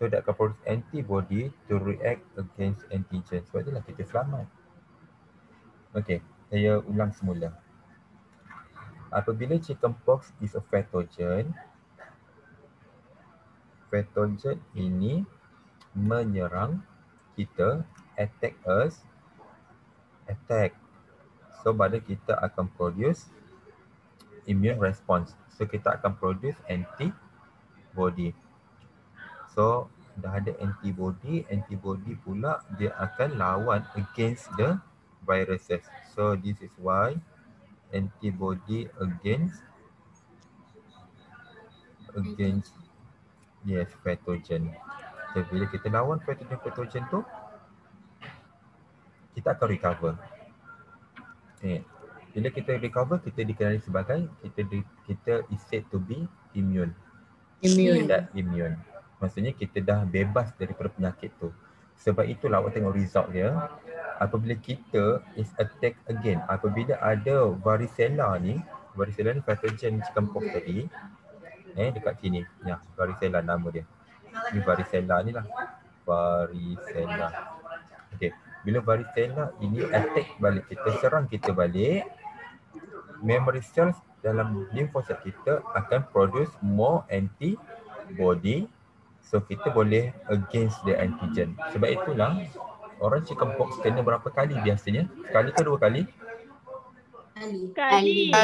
so that akan produce antibody to react against antigen. Sebab itulah kita selamat. Okay, saya ulang semula. Apabila chickenpox is a pathogen, pathogen ini menyerang kita, attack. So badan kita akan produce immune response. So kita akan produce antibody. So dah ada antibody pula dia akan lawan against the viruses. So this is why antibody against pathogen. So bila kita lawan pathogen tu, kita akan recover. Bila kita recover, kita dikenali sebagai kita is said to be immune. Immune. Maksudnya kita dah bebas daripada penyakit tu. Sebab itulah awak tengok result dia. Apabila kita is attack again, apabila ada varicella ni pathogen chickenpox tadi, dekat sini. Ya, varicella nama dia. Ni varicella ni lah. Varicella. Okey. Bila varicella ini attack balik kita, serang kita balik, memory cells dalam lymphocyte kita akan produce more antibody, so kita boleh against the antigen. Sebab itulah orang chickenpox kena berapa kali biasanya? Sekali ke 2 kali? Kali.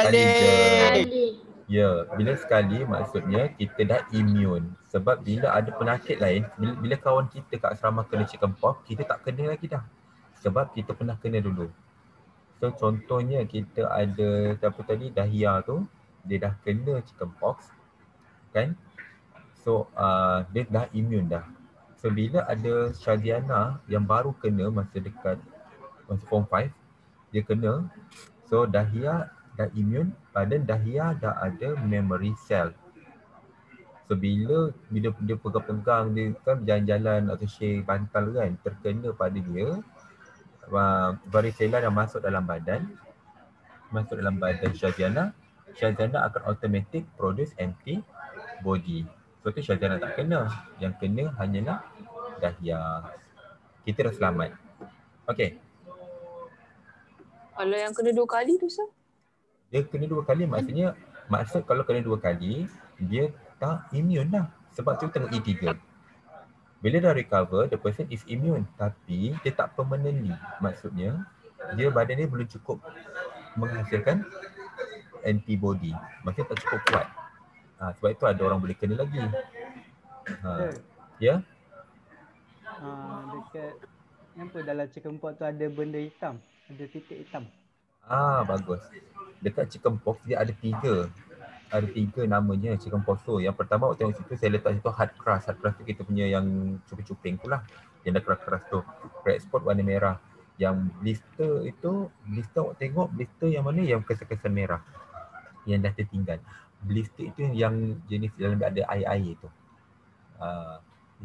Ya, bila sekali maksudnya kita dah immune. Sebab bila ada penyakit lain, bila kawan kita kat asrama kena chickenpox, kita tak kena lagi dah. Sebab kita pernah kena dulu. So contohnya kita ada Dahia tu, dia dah kena chickenpox kan. So dia dah immune dah. So bila ada Shadiana yang baru kena masa form 5, dia kena. So Dahia dah immune, badan Dahia dah ada memory cell. So bila dia pegang-pegang, dia kan berjalan-jalan atau share bantal kan, terkena pada dia, varicella dah masuk dalam badan Shadiana akan automatic produce antibody. So tu Shadiana tak kena, yang kena hanyalah Dahia. Kita dah selamat. Okay. Kalau yang kena 2 kali tu sah? Dia kena 2 kali maksud kalau kena 2 kali dia tak immune dah. Sebab tu tengok E3. Bila dah recover, the person is immune, tapi dia tak permanently. Maksudnya, badan dia belum cukup menghasilkan antibody. Maksudnya tak cukup kuat. Sebab itu ada orang boleh kena lagi. Ya? Dekat apa dalam chicken pox tu ada benda hitam, ada titik hitam. Bagus. Dekat chickenpox dia ada 3. Ada 3 namanya chickenpox tu. Yang pertama waktu tengok situ saya letak situ hard crust. Hard crust tu kita punya yang cuping-cuping tu lah. Yang dah keras-keras tu. Red spot warna merah. Yang blister itu, blister awak tengok blister yang mana yang kesan-kesan merah. Yang dah tertinggal. Blister itu yang jenis dalam ada air-air tu.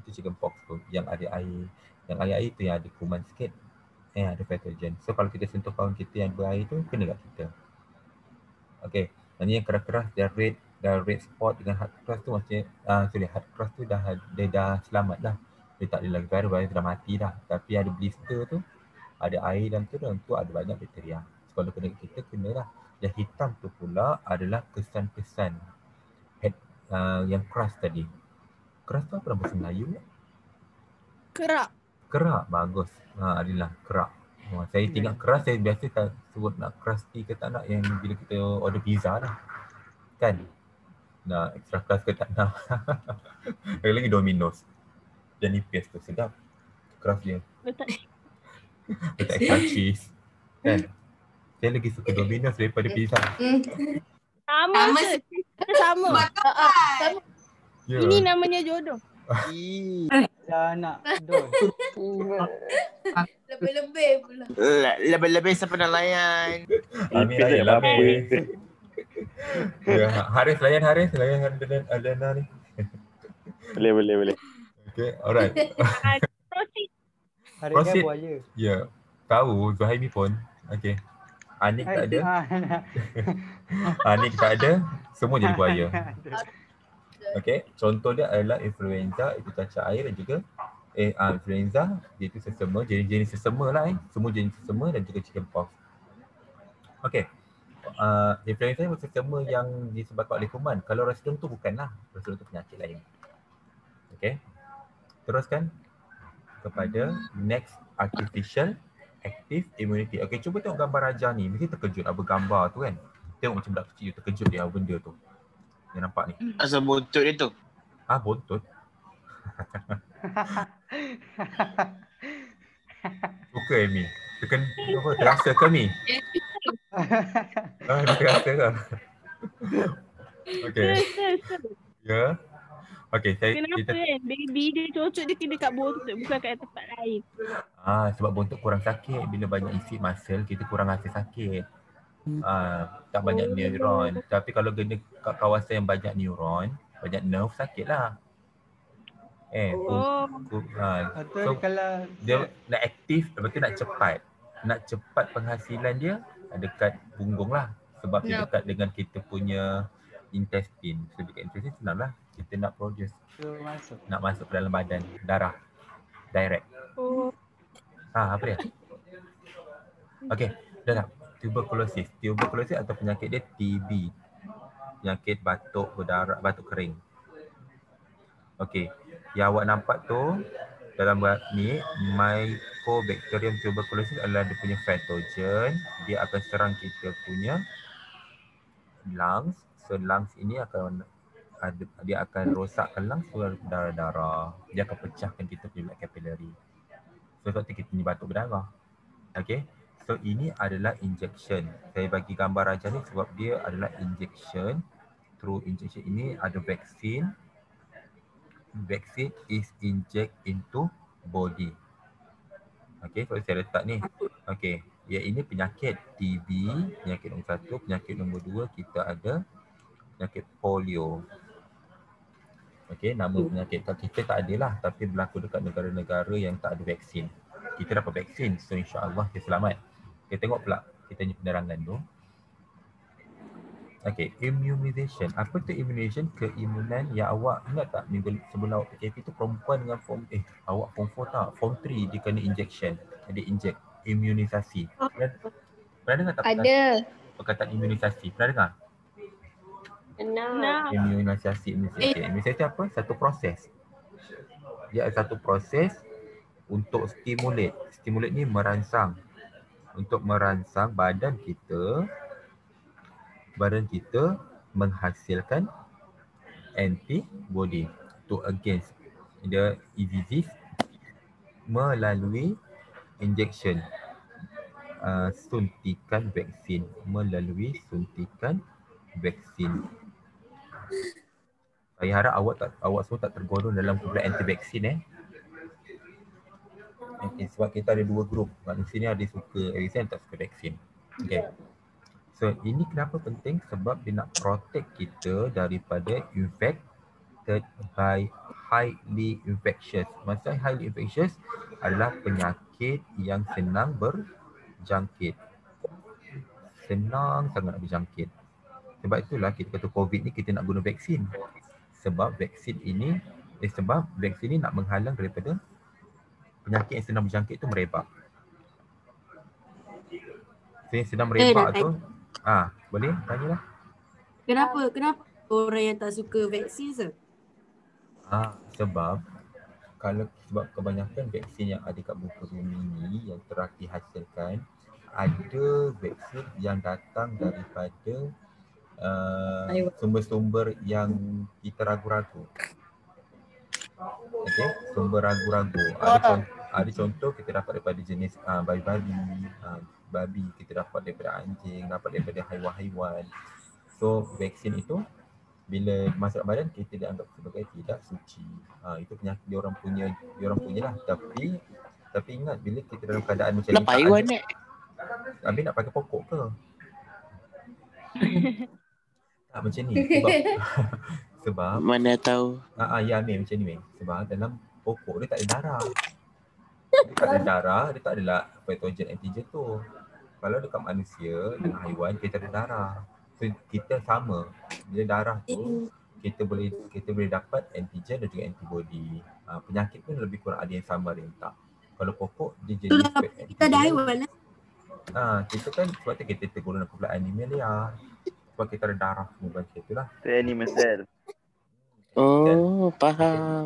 Itu chickenpox tu. Yang ada air. Yang air-air tu yang ada kuman sikit. Ada pathogen. So kalau kita sentuh kawan kita yang berair tu, kena kat kita. Okay. Yang keras-keras dah red spot dengan hard crust tu maksudnya hard crust tu dia dah selamat dah. Dia tak ada lagi virus dah mati dah. Tapi ada blister tu, ada air dalam tu ada banyak bakteria. So, kalau kena kita, kena lah. Yang hitam tu pula adalah kesan-kesan yang crust tadi. Crust tu apa dalam bahasa Melayu? Kerak. Kerak, bagus. Adalah kerak. Saya tinggal keras, saya biasa tak sebut nak crusty ke tak nak yang bila kita order pizza lah. Kan? Nak extra crust ke tak nak. Lagi Domino's. Dan nipis tu sedap. Crust dia. Letak extra cheese. Kan? Saya lagi suka Domino's daripada pizza. Sama ke? Kita sama. Yeah. Ini namanya jodoh. Anak dol. Lebih-lebih pula. Lebih-lebih siapa nak layan? Amin layan. Haris layan Alena ni. Boleh. Okay, alright. Proceed. Buaya. Ya. Tahu Zuhaimi pun. Okay. Anik tak ada. Anik tak ada. Semua jadi buaya. Okay. Contoh dia adalah influenza, itu cacar air dan juga influenza, iaitu sesama, jenis-jenis sesama lah semua jenis sesama dan juga chickenpox. Okay. Influenza ni sesama yang disebabkan oleh kuman. Kalau resident tu bukanlah. Resident tu penyakit lain. Okay. Teruskan kepada next artificial active immunity. Okay, cuba tengok gambar Raja ni. Mesti terkejut apa gambar tu kan. Tengok macam budak kecil terkejut dia apa benda tu. Yang nampak ni. Asal buntut dia tu? Buntut? Suka Amy? Terasa ke Mi? Terasa ke? Okay. Ya. Okay, kenapa kan baby dia cocok dia kena kat buntut bukan kat tempat lain? Sebab buntut kurang sakit. Bila banyak isi muscle, kita kurang rasa sakit. Tak banyak neuron. Tapi kalau kena kat kawasan yang banyak neuron, banyak nerve, sakit lah. So kalau dia nak aktif, lepas tu nak cepat. Nak cepat penghasilan dia dekat punggung lah. Sebab dia dekat dengan kita punya intestine. So dekat intestine senang lah. Kita nak produce. Nak masuk ke dalam badan. Darah. Direct. Apa dia? Okay. Dah tak? Tuberculosis. Tuberculosis atau penyakit dia TB. Penyakit batuk berdarah, batuk kering. Okey. Yang awak nampak tu dalam ni Mycobacterium tuberculosis adalah dia punya pathogen. Dia akan serang kita punya lungs. So lungs ini dia akan rosakkan lungs darah-darah. Dia akan pecahkan kita punya blood capillary. So sebab tu kita ni batuk berdarah. Okey. So ini adalah injection. Saya bagi gambar Raja ni sebab dia adalah injection. Through injection ini ada vaksin. Vaksin is inject into body. Okay, so saya letak ni. Okay, ya ini penyakit TB, penyakit nombor 1, penyakit nombor 2 kita ada penyakit polio. Okay, nama penyakit kita tak ada lah, tapi berlaku dekat negara-negara yang tak ada vaksin. Kita dapat vaksin, so insya-Allah kita selamat. Okay, tengok pula kita punya penerangan tu. Okay, immunization. Apa tu immunization? Keimunan yang awak ingat tak minggu sebelum awak PKP tu perempuan dengan awak form 4 tak? Form 3 dia kena injection. Dia inject imunisasi. Pernah dengar tak? Ada. Perkataan imunisasi. Pernah dengar? Nah. Imunisasi. Imunisasi apa? Satu proses. Dia satu proses untuk stimulate. Stimulate ni merangsang. Untuk merangsang badan kita badan kita menghasilkan antibody to against the disease melalui injection, suntikan vaksin, melalui suntikan vaksin. Saya harap awak semua tak tergolong dalam kumpulan anti vaksin Okay, sebab kita ada dua grup. Manusia ni ada suka vaksin, tak suka vaksin. Okay. So ini kenapa penting? Sebab dia nak protect kita daripada infected by highly infectious. Maksud highly infectious adalah penyakit yang senang berjangkit. Senang sangat berjangkit. Sebab itulah kita kata COVID ni kita nak guna vaksin. Sebab vaksin ini nak menghalang daripada penyakit yang senang berjangkit tu merebak. So yang sedang merebak tu, boleh tanyalah. Kenapa orang yang tak suka vaksin sir? Sebab kebanyakan vaksin yang ada kat muka bumi ni yang telah dihasilkan, ada vaksin yang datang daripada sumber-sumber yang kita ragu-ragu. Okay, sumber ragu-ragu. Ada contoh kita dapat daripada jenis babi, kita dapat daripada anjing, dapat daripada haiwan-haiwan. So vaksin itu bila masuk badan kita dianggap sebagai tidak suci. Itu penyakit dia orang punya lah. Tapi ingat bila kita dalam keadaan macam ni, haiwan ni. Habis nak pakai pokok ke? Tak macam ni. Sebab mana tahu. Ya Amir macam ni. Sebab dalam pokok dia tak ada darah. Dia tak ada darah, dia tak adalah patogen antigen tu. Kalau dekat manusia dan haiwan kita ada darah. So kita sama. Bila darah tu kita boleh dapat antigen dan juga antibody. Penyakit pun lebih kurang ada yang sama, ada yang tak. Kalau pokok dia jenis kita ada haiwan lah. Kita kan sebab tu kita tergolong dalam kumpulan animalia. Sebab kita ada darah semua macam itulah. Animal cell. Oh, faham.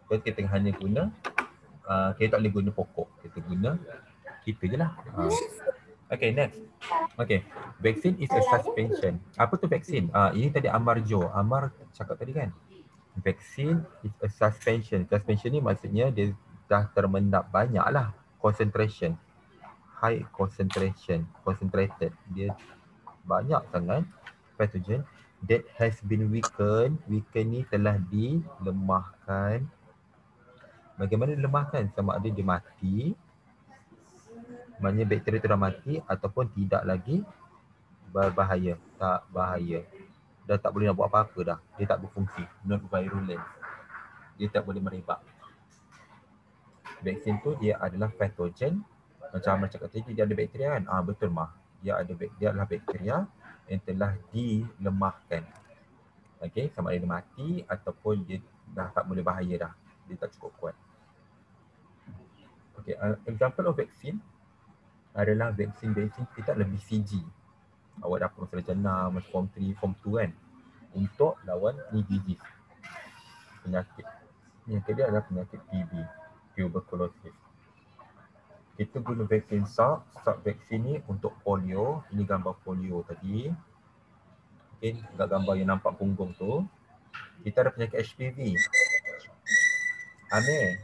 So kita hanya guna kita tak boleh guna pokok. Kita guna kita je lah. Okay, next. Okay, vaksin is a suspension. Apa tu vaksin? Ini tadi Amar cakap tadi kan. Vaksin is a suspension. Suspension ni maksudnya dia dah termendap banyak lah. Concentration. High concentration. Concentrated. Dia banyak sangat pathogen that has been weakened. Weaken ni telah dilemahkan. Bagaimana dilemahkan? Sama ada dia mati, maknanya bakteria itu dah mati, ataupun tidak lagi berbahaya. Tak bahaya. Dah tak boleh nak buat apa-apa dah. Dia tak berfungsi. Not virulent. Dia tak boleh merebak. Vaksin tu dia adalah pathogen. Macam cakap tadi dia ada bakteria kan? Betul mah. Dia adalah bakteria yang telah dilemahkan. Okay, sama ada dia mati ataupun dia dah tak boleh bahaya dah. Dia tak cukup kuat. Okay, example of vaksin adalah vaksin kita adalah BCG. Awak dah pernah sarjana masa form 3, form 2 kan? Untuk lawan ni disease. Penyakit. Yang kedua adalah penyakit TB, tuberculosis. Kita guna vaksin Salk vaksin ni untuk polio. Ini gambar polio tadi. Okay, gambar yang nampak punggung tu. Kita ada penyakit HPV. Amir.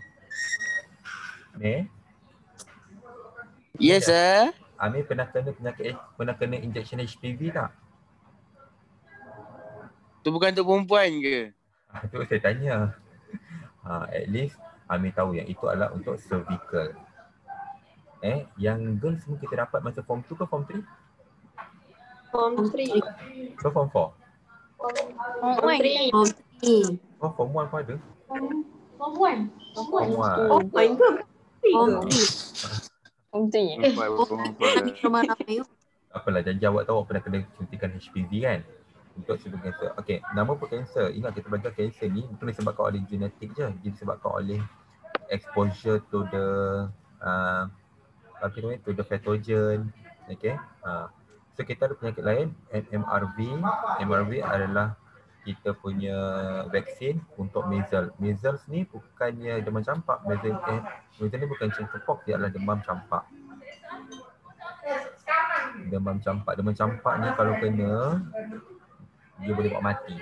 Yes, sir. Amir pernah kena injection HPV tak? Tu bukan untuk perempuan ke? Itu saya tanya. At least Amir tahu yang itu adalah untuk cervical. Yang girl semua kita dapat masa form 2 ke form 3? Form 3. So form 4? Form 3. Form 1 pun ada? Form 1. Form 1. Oh my god. Form 3. Apalah, janji awak tahu awak pernah kena suntikan HPV kan? Untuk sebagai kanser. Okay, nama pun kanser. Ingat kita belajar kanser ni bukan disebabkan oleh genetik je. Dia disebabkan oleh exposure to the to the pathogen. Okay. So kita ada penyakit lain, MRV. MRV adalah kita punya vaksin untuk measles. Measles ni bukannya demam campak. Measles ni bukan chickenpox, dia adalah demam campak. Demam campak. Demam campak ni kalau kena, dia boleh buat mati.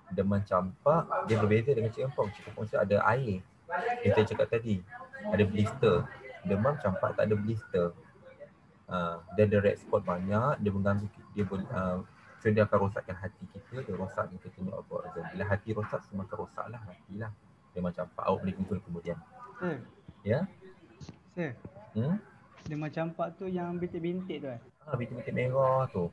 Demam campak, dia berbeza dengan Chikungunya. Chikungunya ada air. Yang saya cakap tadi. Ada blister. Demam campak tak ada blister. Dia ada red spot banyak, dia mengganggu, dia boleh, so dia akan rosakkan hati kita, dia rosakkan kita punya organ. Bila hati rosak, semua akan rosaklah, matilah. Demam campak, awak boleh google kemudian. Ya? Sir, demam campak tu yang bintik-bintik tu Bintik-bintik merah tu.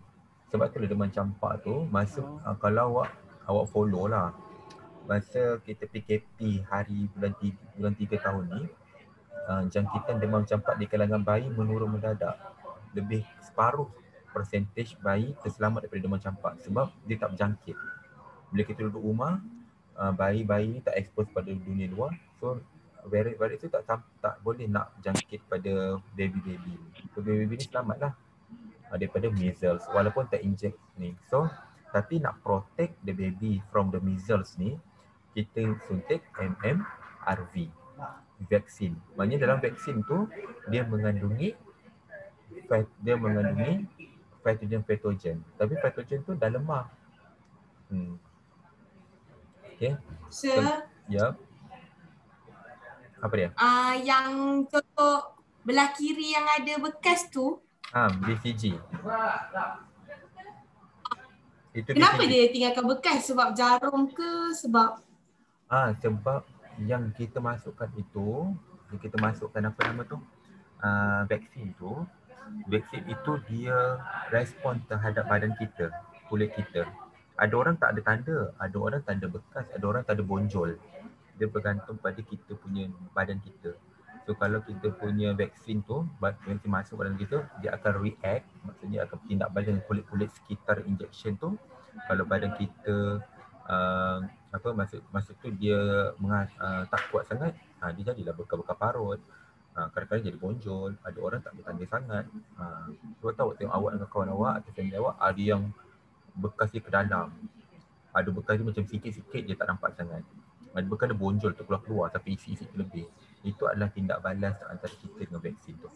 Sebab tu lah demam campak tu, masa kalau awak follow lah, masa kita PKP hari bulan 3 tahun ni, jangkitan demam campak di kalangan bayi menurun mendadak. Lebih separuh persentage bayi terselamat daripada demam campak sebab dia tak berjangkit. Bila kita duduk rumah, bayi-bayi ni tak expose pada dunia luar, so virus tu tak boleh nak jangkit pada baby-baby. So baby-baby ni selamatlah daripada measles walaupun tak inject ni. So tapi nak protect the baby from the measles ni, kita suntik MMRV, vaksin. Maknanya dalam vaksin tu dia mengandungi patogen. Tapi patogen tu dah lemah. Okay. Sir, Ya. Apa dia? Yang contoh belah kiri yang ada bekas tu, BCG. Itu kenapa BCG. dia tinggalkan bekas? Sebab jarum ke? Sebab Sebab yang kita masukkan itu, apa nama tu? Vaksin itu dia respon terhadap badan kita, kulit kita. Ada orang tak ada tanda, ada orang tanda bekas, ada orang tanda bonjol. Dia bergantung pada kita punya badan kita. So kalau kita punya vaksin tu, vaksin masuk badan kita, dia akan react, maksudnya akan tindak badan kulit-kulit sekitar injection tu. Kalau badan kita masa tu dia tak kuat sangat, dia jadilah bekas-bekas parut. Kadang-kadang jadi bonjol, ada orang tak bertanda sangat. Sebab tahu tengok awak dengan kawan awak atau family awak, ada yang bekas dia ke dalam. Ada bekas dia macam sikit-sikit je tak nampak sangat. Ada bekas dia bonjol tu keluar-keluar tapi isi-isi lebih. Itu adalah tindak balas antara kita dengan vaksin tu.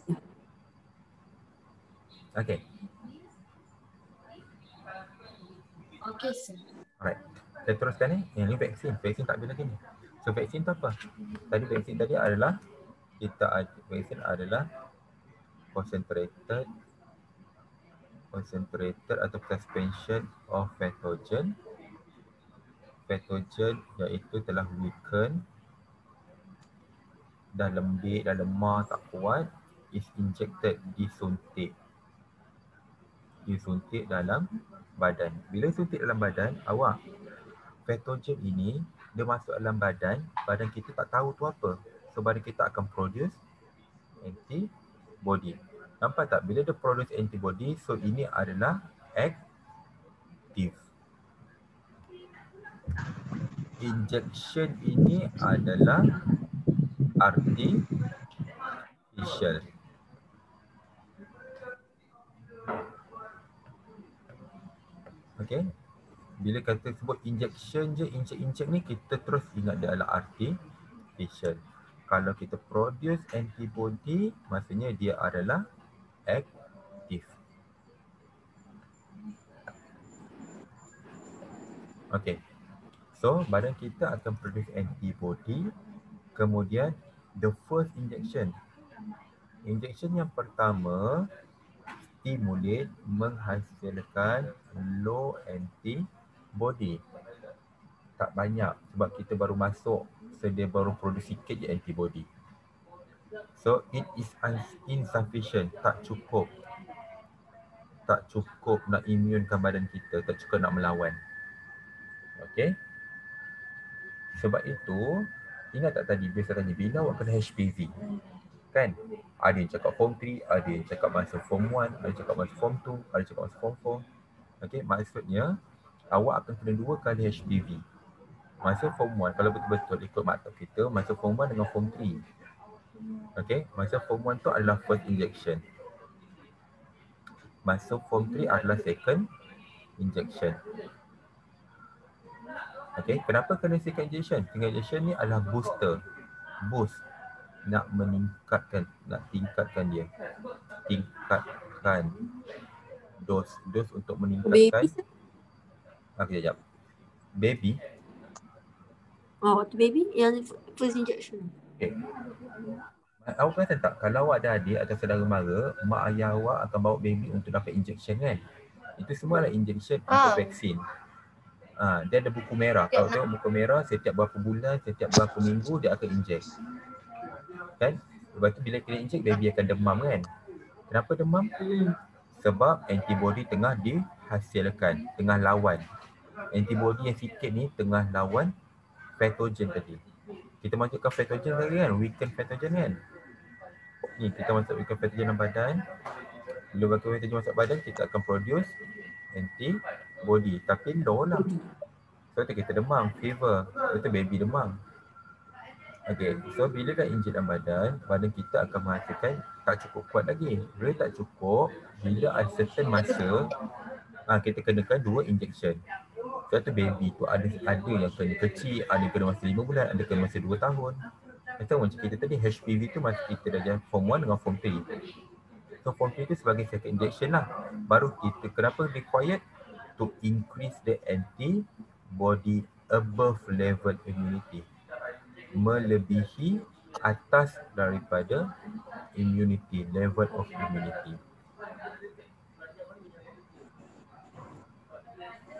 Okay. okay, sir. Alright. Saya teruskan ni. Yang ni vaksin. Vaksin tak ada lagi ni. So vaksin tu apa? Vaksin tadi adalah vaksin adalah concentrated atau suspension of pathogen. Pathogen iaitu telah weaken, dah lembik, dah lemah, tak kuat, is injected, disuntik dalam badan. Bila suntik dalam badan, awak pathogen ini dia masuk dalam badan kita tak tahu tu apa. So badan kita akan produce antibody. Nampak tak? Bila dia produce antibody, so ini adalah active. Injection ini adalah artificial. Okay. Bila kata sebut injection je, inject ni kita terus ingat dia adalah artificial. Kalau kita produce antibody, maksudnya dia adalah aktif. Okay. So, badan kita akan produce antibody. Kemudian, the first injection. Injection yang pertama, stimulate menghasilkan low antibody. Tak banyak sebab kita baru masuk, so dia baru produce sikit je antibody. So it is insufficient, tak cukup nak immunkan badan kita, tak cukup nak melawan. Okay. Sebab itu, ingat tak tadi biasa tanya bila awak kena HPV? Kan? Ada yang cakap form 3, ada yang cakap masa form 1, ada yang cakap masa form 2, ada yang cakap masa form 4. Okay, maksudnya awak akan kena 2 kali HPV. Masa form 1, kalau betul-betul ikut maktab kita, masa form 1 dengan form 3. Okay, masa form 1 tu adalah first injection. Masa form 3 adalah second injection. Okay, kenapa kena second injection? Second injection ni adalah booster. Boost. Nak meningkatkan, nak tingkatkan dia. Tingkatkan Dos untuk Baby. meningkatkan. Sekejap. Baby. Waktu baby yang first injection. Okay. Awak perasan tak, kalau awak ada adik atau saudara mara, mak ayah awak akan bawa baby untuk dapat injection kan? Itu semua adalah injection untuk vaksin. Dia ada buku merah. Kalau tengok buku merah, setiap berapa bulan, setiap berapa minggu dia akan inject. Kan? Lepas tu bila kena inject, baby akan demam kan? Kenapa demam? Sebab antibody tengah dihasilkan, tengah lawan. Antibody yang sikit ni tengah lawan patogen tadi. Kita masukkan patogen tadi kan, weaken patogen kan. Ni kita masuk weaken patogen dalam badan. Bila weaken patogen masuk badan, kita akan produce antibody. Tapi low lah. So tu kita demam, fever. Itu baby demam. Okay, so bila dah inject dalam badan kita akan menghasilkan tak cukup kuat lagi. Bila tak cukup, bila ada certain masa, kita kenakan 2 injection. Satu baby tu ada yang kena kecil, ada kena masa 5 bulan, ada kena masa 2 tahun. Macam kita tadi HPV tu masa kita dah jalan form 1 dengan form 3. So form 3 tu sebagai second injection lah. Baru kita kenapa required to increase the antibody above level immunity. Melebihi atas daripada immunity, level of immunity.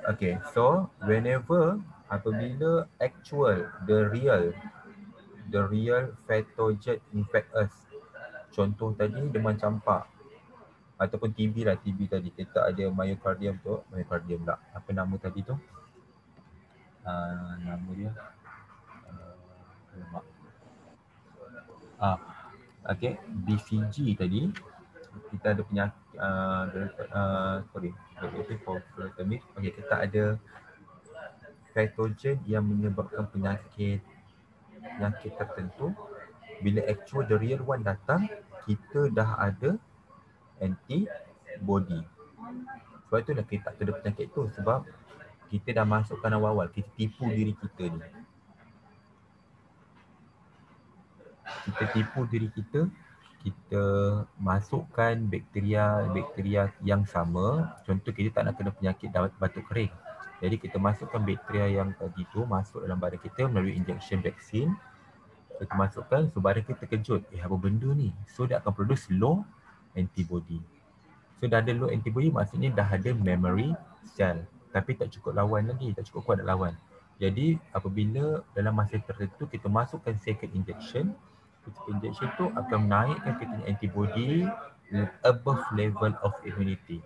Okay, so whenever apabila actual, the real pathogen infect us. Contoh tadi demam campak ataupun TB lah, TB tadi kita ada myocardium tak? Apa nama tadi tu? Nama dia okay, BCG tadi kita ada penyakit okay, kita ada patogen yang menyebabkan penyakit tertentu. Bila actual the real one datang, kita dah ada antibody. Sebab tu nak kita tak kena penyakit tu, sebab kita dah masukkan awal-awal, kita tipu diri kita ni. Kita tipu diri kita, kita masukkan bakteria yang sama. Contoh kita tak nak kena penyakit batuk kering. Jadi kita masukkan bakteria yang tadi tu masuk dalam badan kita melalui injection vaksin. Kita masukkan, so badan kita terkejut. Apa benda ni? So dia akan produce low antibody. So dah ada low antibody maksudnya dah ada memory cell. Tapi tak cukup lawan lagi, tak cukup kuat nak lawan. Jadi apabila dalam masa tertentu kita masukkan second injection, injection tu akan menaikkan kita antibody above level of immunity.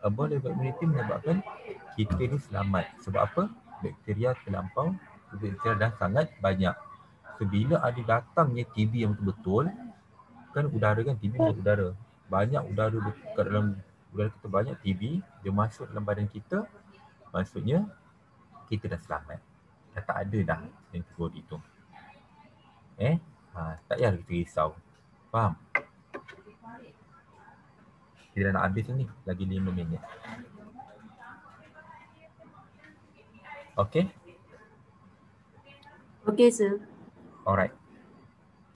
Above level immunity menyebabkan kita ni selamat. Sebab apa? Bakteria terlampau, bakteria dah sangat banyak. So bila ada datangnya TB yang betul-betul, kan udara kan, TB masuk udara. Banyak udara dekat dalam udara kita, banyak TB, dia masuk dalam badan kita, maksudnya kita dah selamat. Dah tak ada dah antibody tu. Tak payah kita risau. Faham? Kita dah nak habis ni, lagi 5 minit. Okay? Okay, sir. Alright.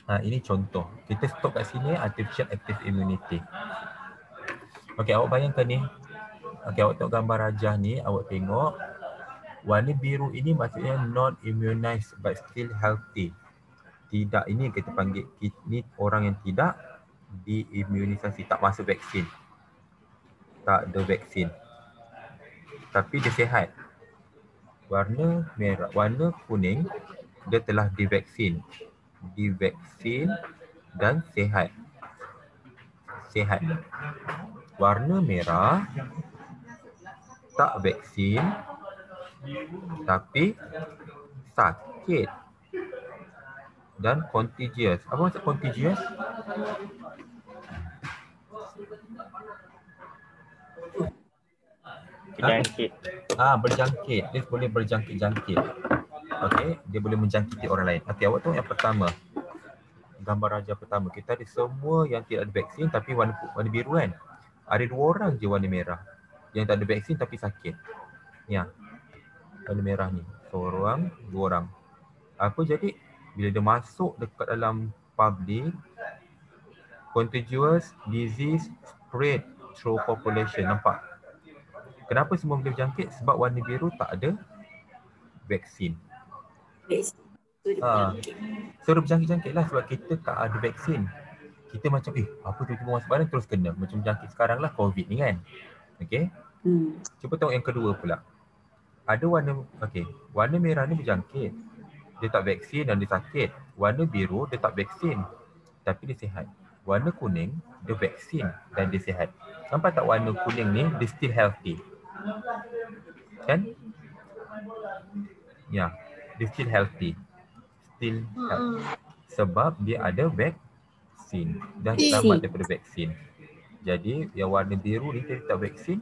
Ini contoh. Kita stop kat sini, artificial active immunity. Okay, awak bayangkan ni. Okay, awak tengok gambar rajah ni, awak tengok. Warna biru ini maksudnya non-immunized but still healthy. Tidak, ini kita panggil, ini orang yang tidak diimunisasi, tak masuk vaksin. Tak ada vaksin. Tapi dia sihat. Warna merah, warna kuning, dia telah divaksin. Divaksin dan sihat. Sihat. Warna merah, tak vaksin, tapi sakit. Dan contagious. Apa maksud contagious? Berjangkit. Berjangkit. Dia boleh berjangkit-jangkit. Okey, dia boleh menjangkiti orang lain. Okey, awak tengok yang pertama. Gambar rajah pertama. Kita ada semua yang tidak ada vaksin tapi warna biru kan. Ada 2 orang je warna merah. Yang tak ada vaksin tapi sakit. Ya. Warna merah ni. Seorang, 2 orang. Apa jadi? Bila dia masuk dekat dalam public, contagious disease spread through population. Nampak? Kenapa semua boleh berjangkit? Sebab warna biru tak ada vaksin. So dia berjangkit-jangkit lah sebab kita tak ada vaksin. Kita macam apa tiba-tiba masuk badan terus kena. Macam jangkit sekarang lah COVID ni kan. Okay. Cuba tengok yang kedua pula. Ada warna, warna merah ni berjangkit. Dia tak vaksin dan dia sakit. Warna biru dia tak vaksin tapi dia sihat. Warna kuning dia vaksin dan dia sihat. Nampak tak warna kuning ni dia still healthy. Kan? Ya, dia still healthy. Still healthy. Sebab dia ada vaksin dan selamat daripada vaksin. Jadi yang warna biru ni dia tak vaksin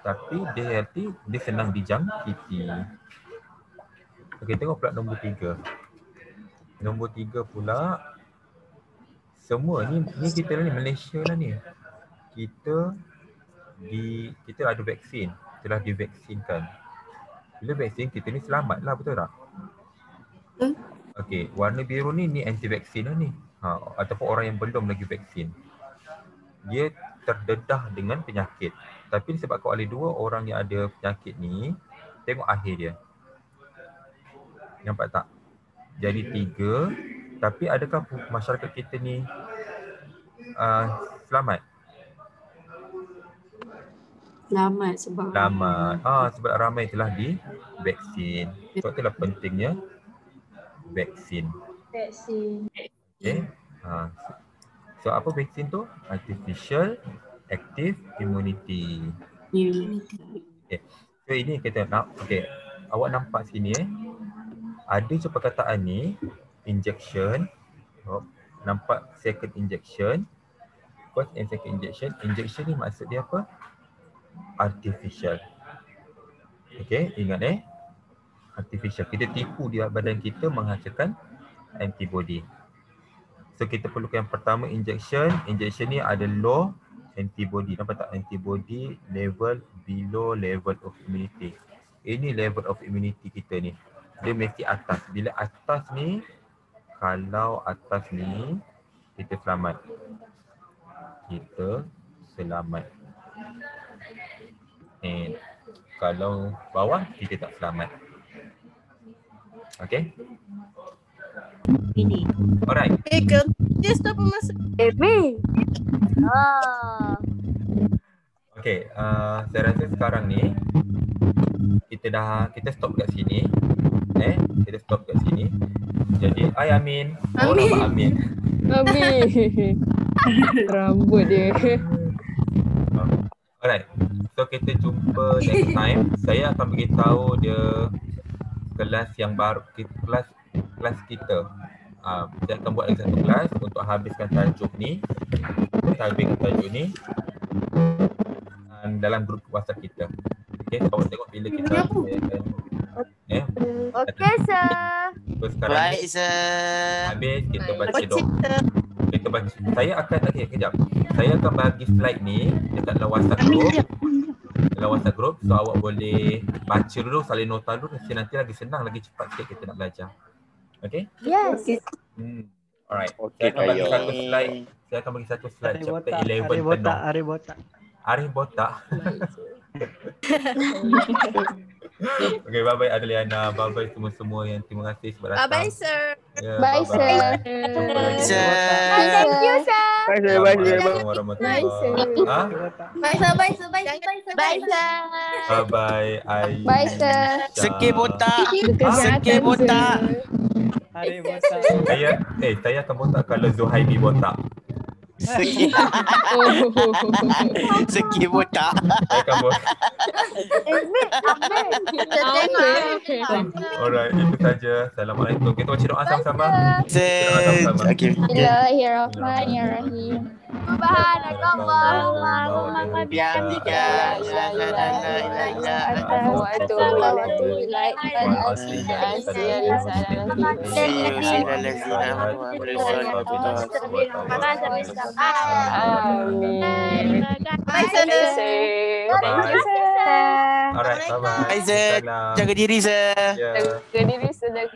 tapi dia healthy, dia senang dijangkiti. Okey, tengok pula nombor 3. Nombor 3 pula, semua ni kita ni Malaysia lah ni. Kita ada vaksin, telah divaksinkan. Bila vaksin kita ni selamat lah, betul tak? Okey, warna biru ni anti vaksin lah ni. Ataupun orang yang belum lagi vaksin. Dia terdedah dengan penyakit. Tapi disebabkan oleh 2 orang yang ada penyakit ni, tengok akhir dia. Nampak tak? Jadi 3, tapi adakah masyarakat kita ni selamat? Selamat sebab sebab ramai telah divaksin. Sebab itulah pentingnya vaksin. Okay. So apa vaksin tu? Artificial active immunity. Okay. So ini kita nak, awak nampak sini ada je perkataan ni, injection. Nampak second injection. First and second injection. Injection ni maksud dia apa? Artificial. Okay, ingat artificial. Kita tipu dia badan kita menghasilkan antibody. So kita perlukan yang pertama injection. Injection ni ada low antibody. Nampak tak? Antibody level below level of immunity. Ini level of immunity kita ni. Dia mesti atas. Bila atas ni, kalau atas ni, kita selamat. Kita selamat. Kalau bawah, kita tak selamat. Okay? ini. Alright. Dia stop masa. Okay, saya rasa sekarang ni kita stop kat sini. Kita stop kat sini. Jadi, Amin. Nama Amin. Amin. Rambut dia. Alright. So kita jumpa next time. Saya akan beritahu dia kelas yang baru, kelas kita. Saya akan buat lagi satu kelas untuk habiskan tajuk ni. Dalam grup WhatsApp kita. Okay, awak tengok bila kita Okay, sir. So sekarang Baik, sir. habis kita baca doa. Kita baca. Saya akan kejap. Saya akan bagi slide ni dekat dalam WhatsApp group. Dalam WhatsApp group, so awak boleh baca dulu, salin nota dulu, nanti lagi senang, lagi cepat sikit kita nak belajar. Okay? Yes. Alright. Okay, Saya akan bagi satu slide. Saya akan bagi satu slide chapter 11 penuh. Arif botak. Okay, bye-bye Adliana. Bye-bye semua-semua yang terima kasih sebab datang. Bye, sir. Yeah, Bye, sir. Jumpa lagi. Thank you, sir. Assalamualaikum warahmatullahi wabarakatuh. Bye, sir. Bye, sir. Bye, sir. Bye, sir. Bye-bye. Bye, sir. Sekir botak. Sekir botak. Saya akan botak kalau Zuhaimi botak. Sekir botak. Saya akan botak. Alright, itu saja. Assalamualaikum. Kita baca doa sama-sama. Bismillahirrahmanirrahim. Subhanallah. Bihamdika. Bye, sir. Alright, bye-bye. Bye, sir. Jaga diri, sir. Yeah. Jaga diri, sir.